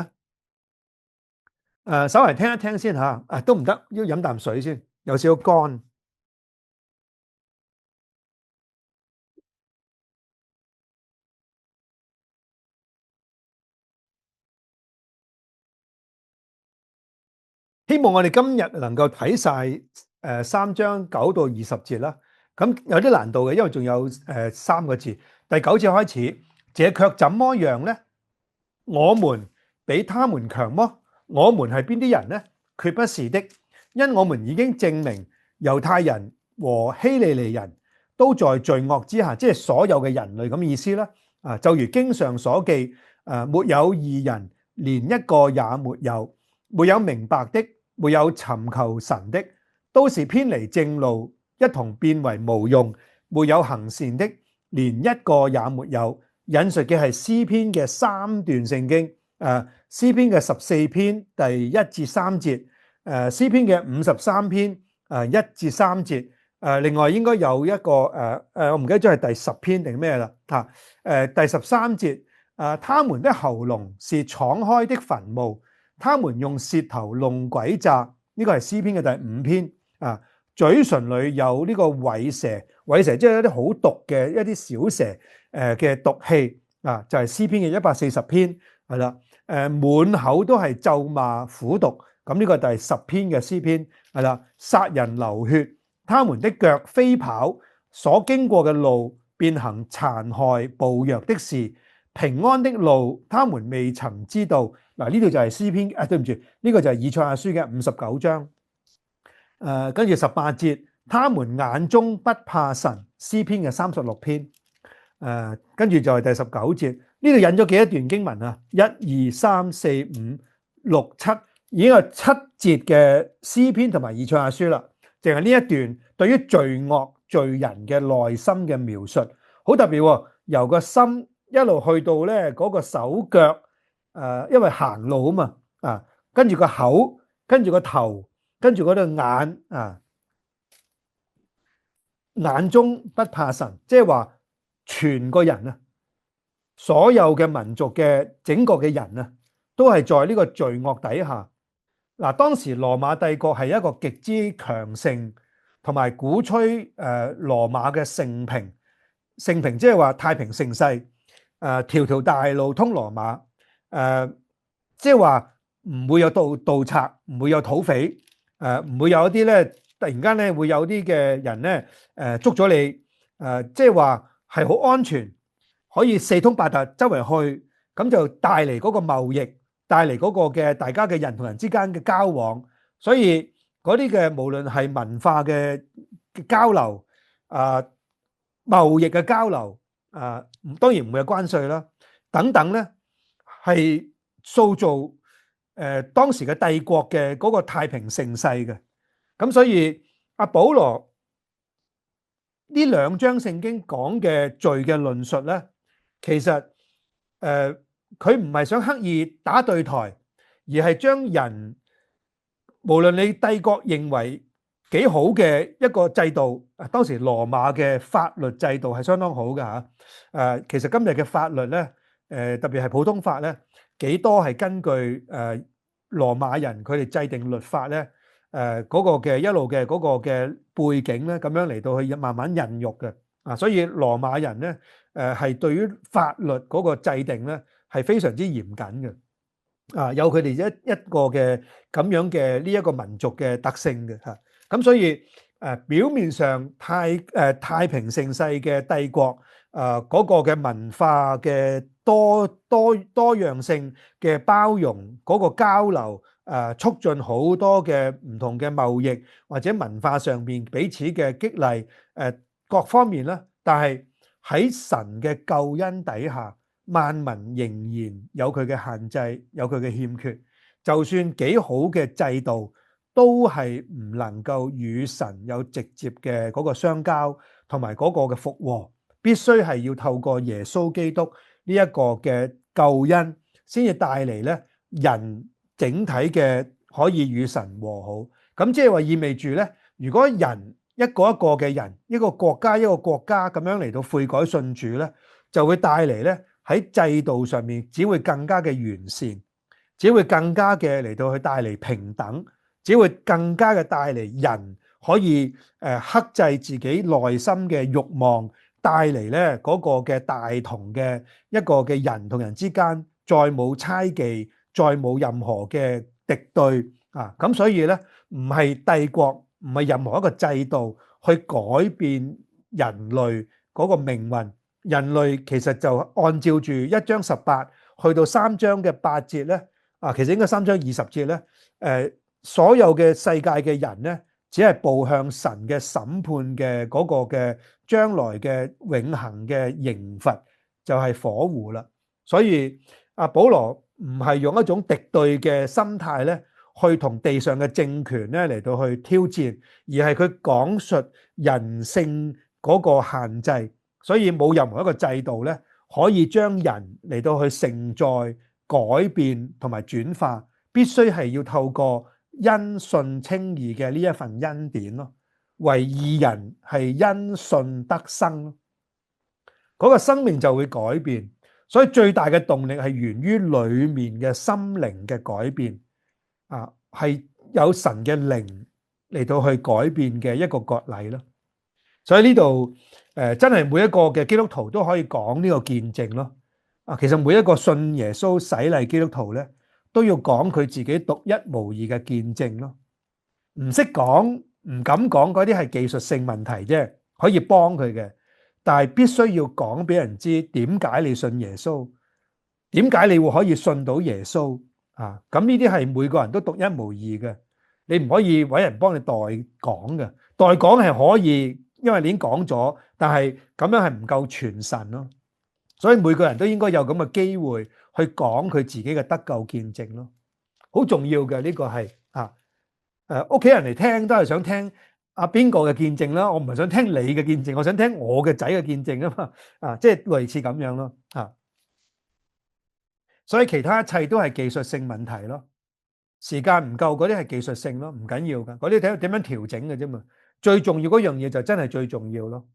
啦。稍為聽一聽先吓，都唔得，要飲啖水先，有少少乾。希望我哋今日能夠睇晒3章9到20節啦。咁有啲難度嘅，因為仲有3個字。第9節開始，這卻怎麼樣呢？我們比他們強麼？我們係邊啲人呢？決不是的，因我們已經證明猶太人和希利尼人都在罪惡之下，即係所有嘅人類咁意思啦。就如經上所記，沒有義人，連一個也沒有，沒有明白的，沒有尋求神的，都是偏離正路，一同變為無用，沒有行善的，連一個也沒有。引述嘅係詩篇嘅3段聖經，詩篇嘅14篇第1至3節，詩篇嘅53篇1至3節，另外應該有一個我唔記得咗係第10篇定咩啦，第13節，他們的喉嚨是敞開的墳墓，他們用舌頭弄詭詐，呢個係詩篇嘅第5篇，嘴唇裏有呢個虺蛇，虺蛇即係一啲好毒嘅一啲小蛇嘅毒氣，就係詩篇嘅140篇，係啦，滿口都係咒罵苦毒，咁呢個第10篇嘅詩篇，係啦，殺人流血，他們的腳飛跑，所經過嘅路便行殘害暴虐的事，平安的路他們未曾知道。嗱，呢度就係詩篇，對唔住，呢個就係以賽亞書嘅59章。跟住18節，他們眼中不怕神，詩篇嘅36篇。跟住就係第19節，呢度引咗幾多段經文啊？1、2、3、4、5、6、7，已經有7節嘅詩篇同埋以賽亞書啦。淨係呢一段對於罪惡罪人嘅內心嘅描述，好特別喎。由個心一路去到咧嗰個手腳，因為行路啊嘛，跟住個口，跟住個頭，跟住嗰對眼眼中不怕神，即係話全個人啊，所有嘅民族嘅整個嘅人啊，都係在呢個罪惡底下。嗱，當時羅馬帝國係一個極之強盛，同埋鼓吹羅馬嘅盛平，盛平即係話太平盛世，條條大路通羅馬，即係話唔會有盜賊，唔會有土匪，唔會有一啲咧突然間咧會有啲嘅人咧捉咗你，即係話係好安全，可以四通八達周圍去，咁就帶嚟嗰個貿易，帶嚟嗰個嘅大家嘅人同人之間嘅交往，所以嗰啲嘅無論係文化嘅交流，貿易嘅交流，當然唔會有關稅啦，等等咧，係塑造當時嘅帝國嘅嗰個太平盛世嘅。咁所以阿保羅呢兩章聖經講嘅罪嘅論述咧，其實佢唔係想刻意打對台，而係將人無論你帝國認為幾好嘅一個制度，當時羅馬嘅法律制度係相當好㗎嚇。其實今日嘅法律咧，特別係普通法咧，幾多係根據羅馬人佢哋制定律法咧，嗰個嘅一路嘅嗰個嘅背景咧，咁樣嚟到去慢慢孕育嘅。所以羅馬人咧，係對於法律嗰個制定咧係非常之嚴謹嘅。有佢哋一個嘅咁樣嘅呢一個民族嘅特性嘅嚇。咁所以表面上太平盛世嘅帝國，嗰個嘅文化嘅多樣性嘅包容，嗰個交流，促進好多嘅唔同嘅貿易或者文化上面彼此嘅激勵，各方面啦。但係喺神嘅救恩底下，萬民仍然有佢嘅限制，有佢嘅欠缺。就算幾好嘅制度，都係唔能夠與神有直接嘅嗰個相交，同埋嗰個嘅復和，必須係要透過耶穌基督呢一個嘅救恩，先至帶嚟咧人整體嘅可以與神和好。咁即係話意味住咧，如果人一個一個嘅人，一個國家一個國家咁樣嚟到悔改信主咧，就會帶嚟咧喺制度上面只會更加嘅完善，只會更加嘅嚟到去帶嚟平等，只會更加嘅帶嚟人可以克制自己內心嘅慾望，帶嚟咧嗰個嘅大同嘅一個嘅人同人之間再冇猜忌，再冇任何嘅敵對啊！咁所以咧唔係帝國，唔係任何一個制度去改變人類嗰個命運。人類其實就按照住1章18去到3章嘅8節咧，其實應該3章20節咧，所有嘅世界嘅人咧，只係步向神嘅審判嘅嗰個嘅將來嘅永恆嘅刑罰，就係火湖啦。所以阿保羅唔係用一種敵對嘅心態咧，去同地上嘅政權咧嚟到去挑戰，而係佢講述人性嗰個限制。所以冇任何一個制度咧，可以將人嚟到去承載、改變同埋轉化，必須係要透過因信稱義嘅呢一份恩典咯。為義人係因信得生咯，嗰個生命就會改變。所以最大嘅動力係源於裏面嘅心靈嘅改變，係有神嘅靈嚟到去改變嘅一個割禮咯。所以呢度真係每一個嘅基督徒都可以講呢個見證咯。其實每一個信耶穌洗禮基督徒咧，都要講佢自己獨一無二嘅見證咯。唔識講、唔敢講嗰啲係技術性問題啫，可以幫佢嘅。但係必須要講俾人知點解你信耶穌，點解你會可以信到耶穌啊？咁呢啲係每個人都獨一無二嘅，你唔可以揾人幫你代講嘅。代講係可以，因為你已經講咗，但係咁樣係唔夠全神咯。所以每個人都應該有咁嘅機會去講佢自己嘅得救見證咯，好重要嘅呢個係屋企人嚟聽都係想聽阿邊個嘅見證啦，我唔係想聽你嘅見證，我想聽我嘅仔嘅見證啊嘛，即係類似咁樣咯，所以其他一切都係技術性問題咯，時間唔夠嗰啲係技術性咯，唔緊要噶，嗰啲睇點樣調整嘅啫嘛。最重要嗰樣嘢就真係最重要咯。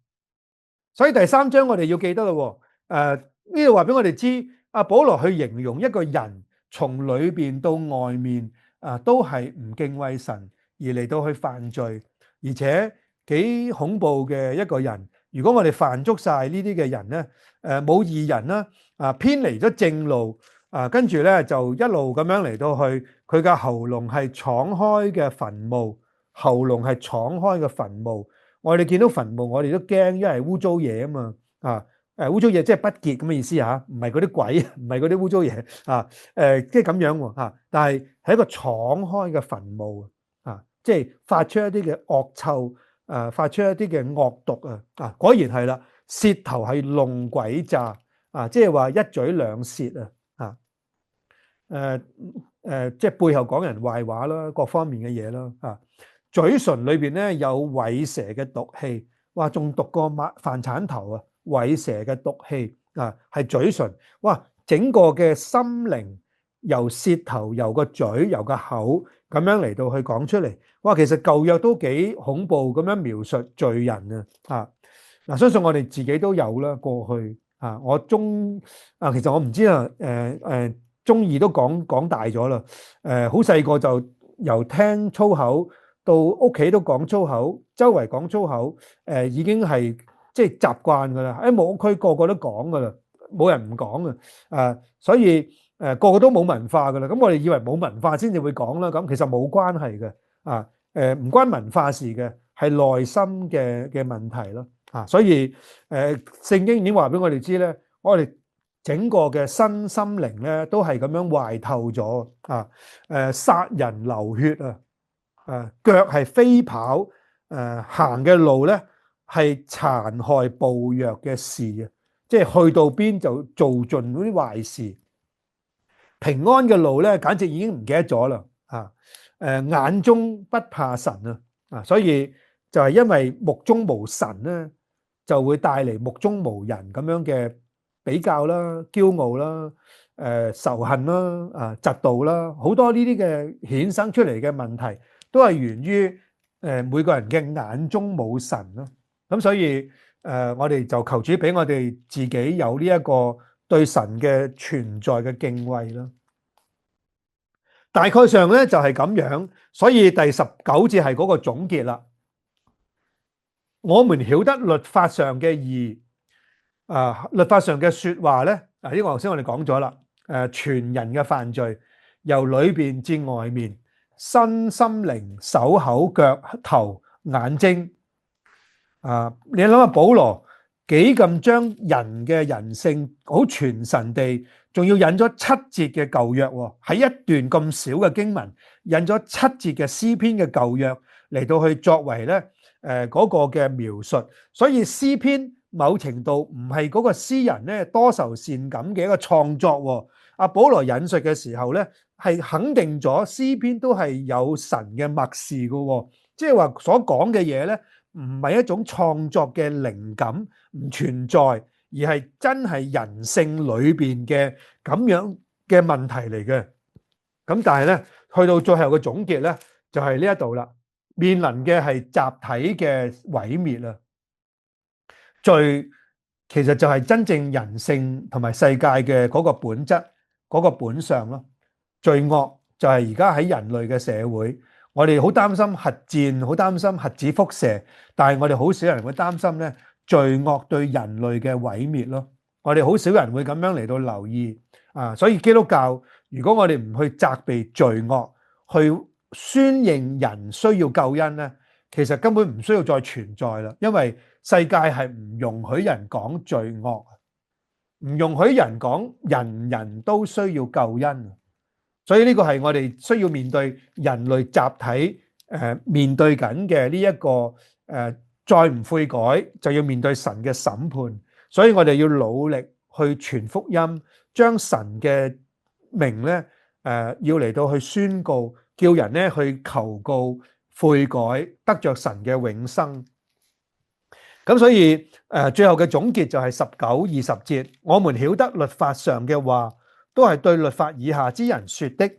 所以第3章我哋要記得咯，呢度話俾我哋知，阿保羅去形容一個人從裏邊到外面都係唔敬畏神，而嚟到去犯罪，而且幾恐怖嘅一個人。如果我哋犯足晒呢啲嘅人呢，冇義人啦，偏離咗正路，跟住呢就一路咁樣嚟到去，佢嘅喉嚨係敞開嘅墳墓，喉嚨係敞開嘅墳墓。我哋見到墳墓，我哋都驚，因為污糟嘢啊嘛，污糟嘢即係不潔咁嘅意思嚇，唔係嗰啲鬼，唔係嗰啲污糟嘢即係咁樣喎，但係係一個敞開嘅墳墓即係發出一啲嘅惡臭，發出一啲嘅惡毒果然係啦，舌頭係弄詭詐即係話一嘴兩舌即係背後講人壞話啦，各方面嘅嘢啦嘴唇裏邊咧有虺蛇嘅毒氣，哇，仲毒過飯鏟頭啊！虺蛇嘅毒氣係嘴唇，哇，整個嘅心靈由舌頭、由個嘴、由個口咁樣嚟到去講出嚟，哇，其實舊約都幾恐怖咁樣描述罪人相信我哋自己都有啦，過去我其實我唔知中二都講大咗啦，好細個就由聽粗口到屋企都講粗口，周圍講粗口，已經係即係習慣噶啦。喺牧區個個都講噶啦，冇人唔講所以個個都冇文化噶啦。咁我哋以為冇文化先至會講啦，咁其實冇關係嘅唔關文化事嘅，係內心嘅問題咯所以聖經已經話俾我哋知咧，我哋整個嘅身心靈咧都係咁樣壞透咗殺人流血腳係飛跑行嘅路咧係殘害暴虐嘅事即係去到邊就做盡嗰啲壞事。平安嘅路咧簡直已經唔記得咗啦眼中不怕神所以就係因為目中無神咧，就會帶嚟目中無人咁樣嘅比較啦、驕傲啦、仇恨啦、嫉妒啦，好多呢啲嘅衍生出嚟嘅問題，都係源於每個人嘅眼中冇神咯。咁所以我哋就求主俾我哋自己有呢一個對神嘅存在嘅敬畏啦。大概上咧就係咁樣，所以第19節係嗰個總結啦。我們曉得律法上嘅義律法上嘅說話咧呢個頭先我哋講咗啦。全人嘅犯罪由裏邊至外面，身心靈手口腳頭眼睛你諗下保羅幾咁將人嘅人性好傳神地，仲要引咗7節嘅舊約喺一段咁少嘅經文，引咗7節嘅詩篇嘅舊約嚟到去作為咧嗰個嘅描述。所以詩篇某程度唔係嗰個詩人咧多愁善感嘅一個創作阿保羅引述嘅時候咧係肯定咗詩篇都係有神嘅默示嘅即係話所講嘅嘢咧唔係一種創作嘅靈感唔存在，而係真係人性裏邊嘅咁樣嘅問題嚟嘅。咁但係咧去到最後嘅總結咧就係呢一度啦，面臨嘅係集體嘅毀滅啦。罪其實就係真正人性同埋世界嘅嗰個本質嗰個本相咯。罪惡就係而家喺人類嘅社會，我哋好擔心核戰，好擔心核子輻射，但係我哋好少人會擔心咧罪惡對人類嘅毀滅咯。我哋好少人會咁樣嚟到留意所以基督教如果我哋唔去責備罪惡，去宣認人需要救恩咧，其實根本唔需要再存在啦，因為世界係唔容許人講罪惡，唔容許人講人人都需要救恩。所以呢個係我哋需要面對人類集體面對緊嘅呢一個再唔悔改就要面對神嘅審判。所以我哋要努力去傳福音，將神嘅名咧要嚟到去宣告，叫人咧去求告悔改，得着神嘅永生。咁所以最後嘅總結就係19、20節，我們曉得律法上嘅話都係對律法以下之人說的，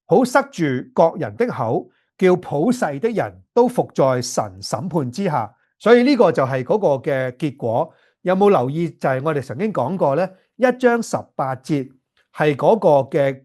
好塞住各人的口，叫普世的人都服在神審判之下。所以呢個就係嗰個嘅結果。有冇留意？就係我哋曾經講過呢，1章18節係嗰個嘅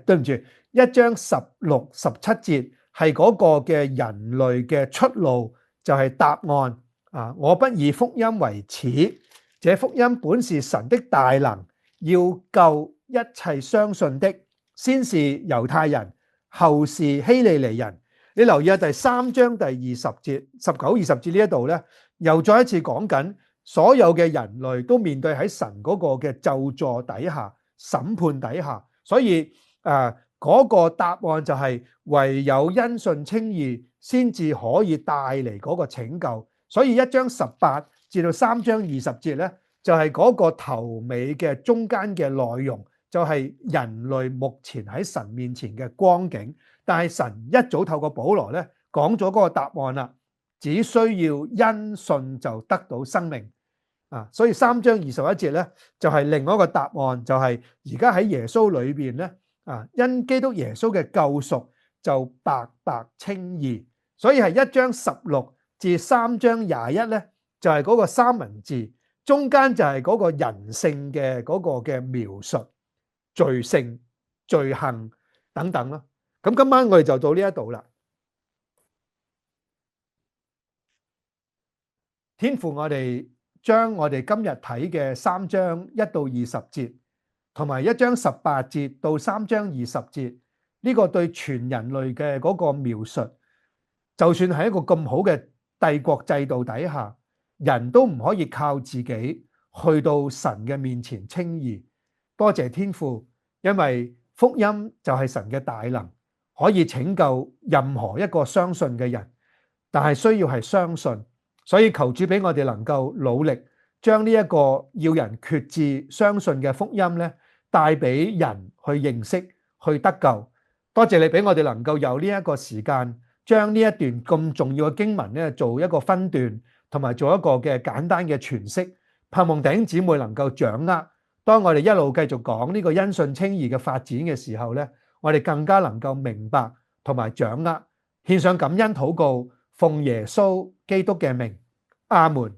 對唔住，1章16、17節係嗰個嘅人類嘅出路，就係答案啊！我不以福音為恥，這福音本是神的大能，要救一切相信的，先是猶太人，後是希利尼人。你留意下第3章第20節、19、20節呢一度呢，又再一次講緊所有嘅人類都面對喺神嗰個嘅咒詛底下、審判底下，所以嗰個答案就係唯有因信稱義先至可以帶嚟嗰個拯救。所以1章18至到3章20節呢，就係嗰個頭尾嘅中間嘅內容，就係人類目前喺神面前嘅光景。但係神一早透過保羅咧講咗嗰個答案啦，只需要因信就得到生命啊！所以3章21節咧就係另外一個答案，就係而家喺耶穌裏邊咧啊，因基督耶穌嘅救贖就白白稱義。所以係1章16至3章21咧，就係嗰個三文治，中間就係嗰個人性嘅嗰個嘅描述，罪性、罪行等等咯。咁今晚我哋就到呢一度啦。天父，我哋將我哋今日睇嘅3章1到20節，同埋1章18節到3章20節，呢個對全人類嘅嗰個描述，就算係一個咁好嘅帝國制度底下，人都唔可以靠自己去到神嘅面前稱義。多謝天父，因為福音就係神嘅大能，可以拯救任何一個相信嘅人，但係需要係相信，所以求主俾我哋能夠努力將呢一個要人決志相信嘅福音咧，帶俾人去認識、去得救。多謝你俾我哋能夠有呢一個時間，將呢一段咁重要嘅經文咧做一個分段，同埋做一個嘅簡單嘅詮釋，盼望弟兄姊妹能夠掌握。當我哋一路繼續講呢個因信稱義嘅發展嘅時候咧，我哋更加能夠明白同埋掌握，獻上感恩禱告，奉耶穌基督嘅名，阿門。